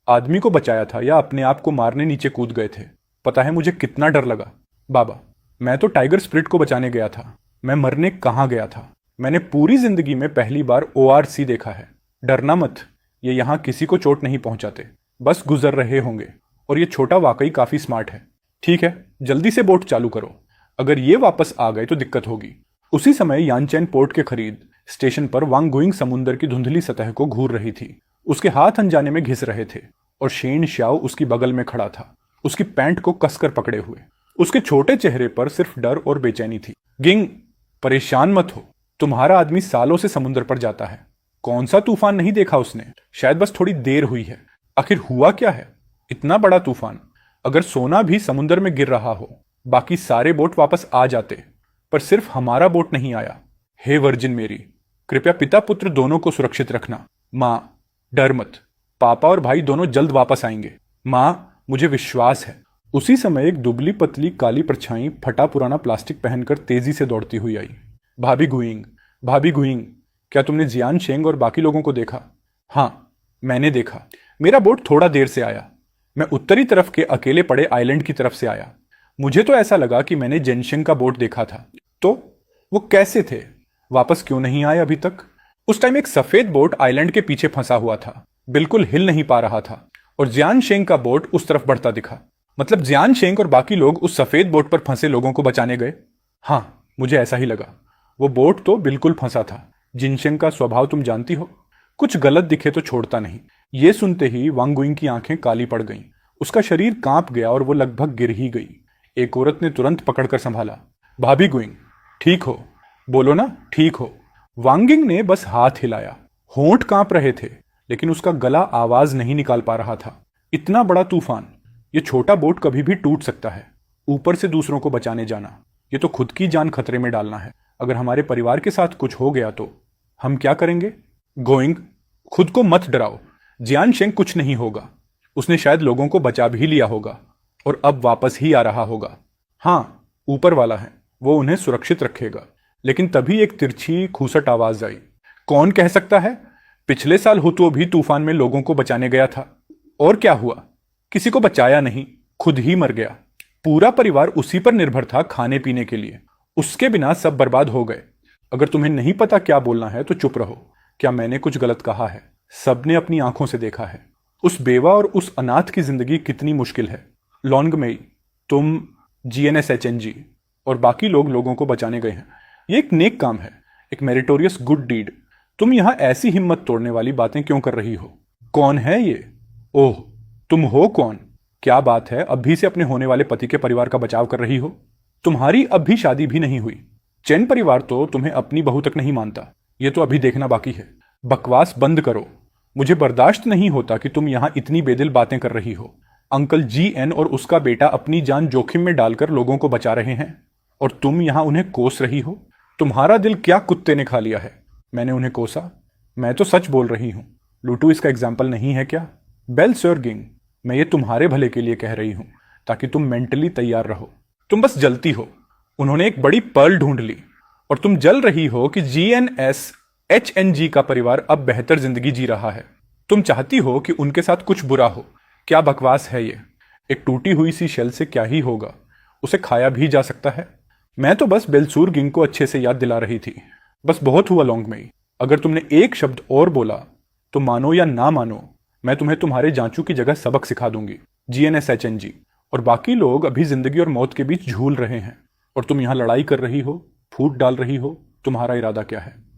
आदमी को बचाया था या अपने आप को मारने नीचे कूद गए थे? पता है मुझे कितना डर लगा। बाबा, मैं तो टाइगर स्प्रिट को बचाने गया था। मैं मरने कहाँ गया था? मैंने पूरी जिंदगी में पहली बार ORC देखा है। डरना मत, ये यहाँ किसी को चोट नहीं पहुंचाते, बस गुजर रहे होंगे। और ये छोटा वाकई काफी स्मार्ट है। ठीक है, जल्दी से बोट चालू करो। अगर ये वापस आ गए तो दिक्कत होगी। उसी समय यानचेन पोर्ट के करीब स्टेशन पर वांग गुइंग समुंदर की धुंधली सतह को घूर रही थी। उसके हाथ अनजाने में घिस रहे थे और शेन श्याओ उसकी बगल में खड़ा था, उसकी पैंट को कसकर पकड़े हुए। उसके छोटे चेहरे पर सिर्फ डर और बेचैनी थी। गिंग, परेशान मत हो। तुम्हारा आदमी सालों से समुद्र पर जाता है। कौन सा तूफान नहीं देखा उसने? शायद बस थोड़ी देर हुई है। आखिर हुआ क्या है? इतना बड़ा तूफान, अगर सोना भी समुद्र में गिर रहा हो, बाकी सारे बोट वापस आ जाते, पर सिर्फ हमारा बोट नहीं आया। हे वर्जिन मेरी, कृपया पिता पुत्र दोनों को सुरक्षित रखना। माँ, डर मत, पापा और भाई दोनों जल्द वापस आएंगे। माँ, मुझे विश्वास है। उसी समय एक दुबली पतली काली परछाई फटा पुराना प्लास्टिक पहनकर तेजी से दौड़ती हुई आई। भाभी गुइंग, भाभी गुइंग, क्या तुमने जियानशेंग और बाकी लोगों को देखा? हाँ, मैंने देखा। मेरा बोट थोड़ा देर से आया। मैं उत्तरी तरफ के अकेले पड़े आइलैंड की तरफ से आया। मुझे तो ऐसा लगा कि मैंने जेनशेंग का बोट देखा था। तो वो कैसे थे? वापस क्यों नहीं आए अभी तक? उस टाइम एक सफेद बोट आइलैंड के पीछे फंसा हुआ था, बिल्कुल हिल नहीं पा रहा था, और जियानशेंग का बोट उस तरफ बढ़ता दिखा। मतलब जियानशेंग और बाकी लोग उस सफेद बोट पर फंसे लोगों को बचाने गए। हाँ, मुझे ऐसा ही लगा। वो बोट तो बिल्कुल फंसा था। जिनशेंग का स्वभाव तुम जानती हो, कुछ गलत दिखे तो छोड़ता नहीं। ये सुनते ही वांग गुइंग की आंखें काली पड़ गईं। उसका शरीर कांप गया और वो लगभग गिर ही गई। एक औरत ने तुरंत पकड़कर संभाला। भाभी गुइंग, ठीक हो? बोलो ना, ठीक हो? वांगिंग ने बस हाथ हिलाया। होंठ कांप रहे थे, लेकिन उसका गला आवाज नहीं निकाल पा रहा था। इतना बड़ा तूफान, ये छोटा बोट कभी भी टूट सकता है। ऊपर से दूसरों को बचाने जाना, ये तो खुद की जान खतरे में डालना है। अगर हमारे परिवार के साथ कुछ हो गया तो हम क्या करेंगे? गोइंग, खुद को मत डराओ। जियानशेंग कुछ नहीं होगा। उसने शायद लोगों को बचा भी लिया होगा और अब वापस ही आ रहा होगा। हाँ, ऊपर वाला है, वो उन्हें सुरक्षित रखेगा। लेकिन तभी एक तिरछी खूसट आवाज आई। कौन कह सकता है? पिछले साल हुतुओ भी तूफान में लोगों को बचाने गया था। और क्या हुआ? किसी को बचाया नहीं, खुद ही मर गया। पूरा परिवार उसी पर निर्भर था खाने पीने के लिए। उसके बिना सब बर्बाद हो गए। अगर तुम्हें नहीं पता क्या बोलना है तो चुप रहो। क्या मैंने कुछ गलत कहा है? सबने अपनी आंखों से देखा है। उस बेवा और उस अनाथ की जिंदगी कितनी मुश्किल है। लॉन्गमेई, तुम, GNSHNG और बाकी लोगों को बचाने गए हैं। ये एक नेक काम है, एक मेरिटोरियस गुड डीड। तुम यहां ऐसी हिम्मत तोड़ने वाली बातें क्यों कर रही हो? कौन है ये? ओह, तुम हो कौन? क्या बात है, अब भी से अपने होने वाले पति के परिवार का बचाव कर रही हो? तुम्हारी अब भी शादी भी नहीं हुई। चैन परिवार तो तुम्हें अपनी बहू तक नहीं मानता। ये तो अभी देखना बाकी है। बकवास बंद करो। मुझे बर्दाश्त नहीं होता कि तुम यहां इतनी बेदिल बातें कर रही हो। अंकल GN और उसका बेटा अपनी जान जोखिम में डालकर लोगों को बचा रहे हैं और तुम यहां उन्हें कोस रही हो। तुम्हारा दिल क्या कुत्ते ने खा लिया है? मैंने उन्हें कोसा? मैं तो सच बोल रही हूं। लूटू इसका एग्जाम्पल नहीं है क्या? बेल सर्गिंग, मैं ये तुम्हारे भले के लिए कह रही हूं, ताकि तुम मेंटली तैयार रहो। तुम बस जलती हो। उन्होंने एक बड़ी पर्ल ढूंढ ली और तुम जल रही हो कि GNSHNG का परिवार अब बेहतर जिंदगी जी रहा है। तुम चाहती हो कि उनके साथ कुछ बुरा हो। क्या बकवास है ये? एक टूटी हुई सी शेल से क्या ही होगा, उसे खाया भी जा सकता है। मैं तो बस बेलसूर गिंग को अच्छे से याद दिला रही थी। बस बहुत हुआ लॉन्ग में। अगर तुमने एक शब्द और बोला तो मानो या ना मानो, मैं तुम्हें तुम्हारे जांचू की जगह सबक सिखा दूंगी। GNSHNG और बाकी लोग अभी जिंदगी और मौत के बीच झूल रहे हैं और तुम यहां लड़ाई कर रही हो, फूट डाल रही हो। तुम्हारा इरादा क्या है?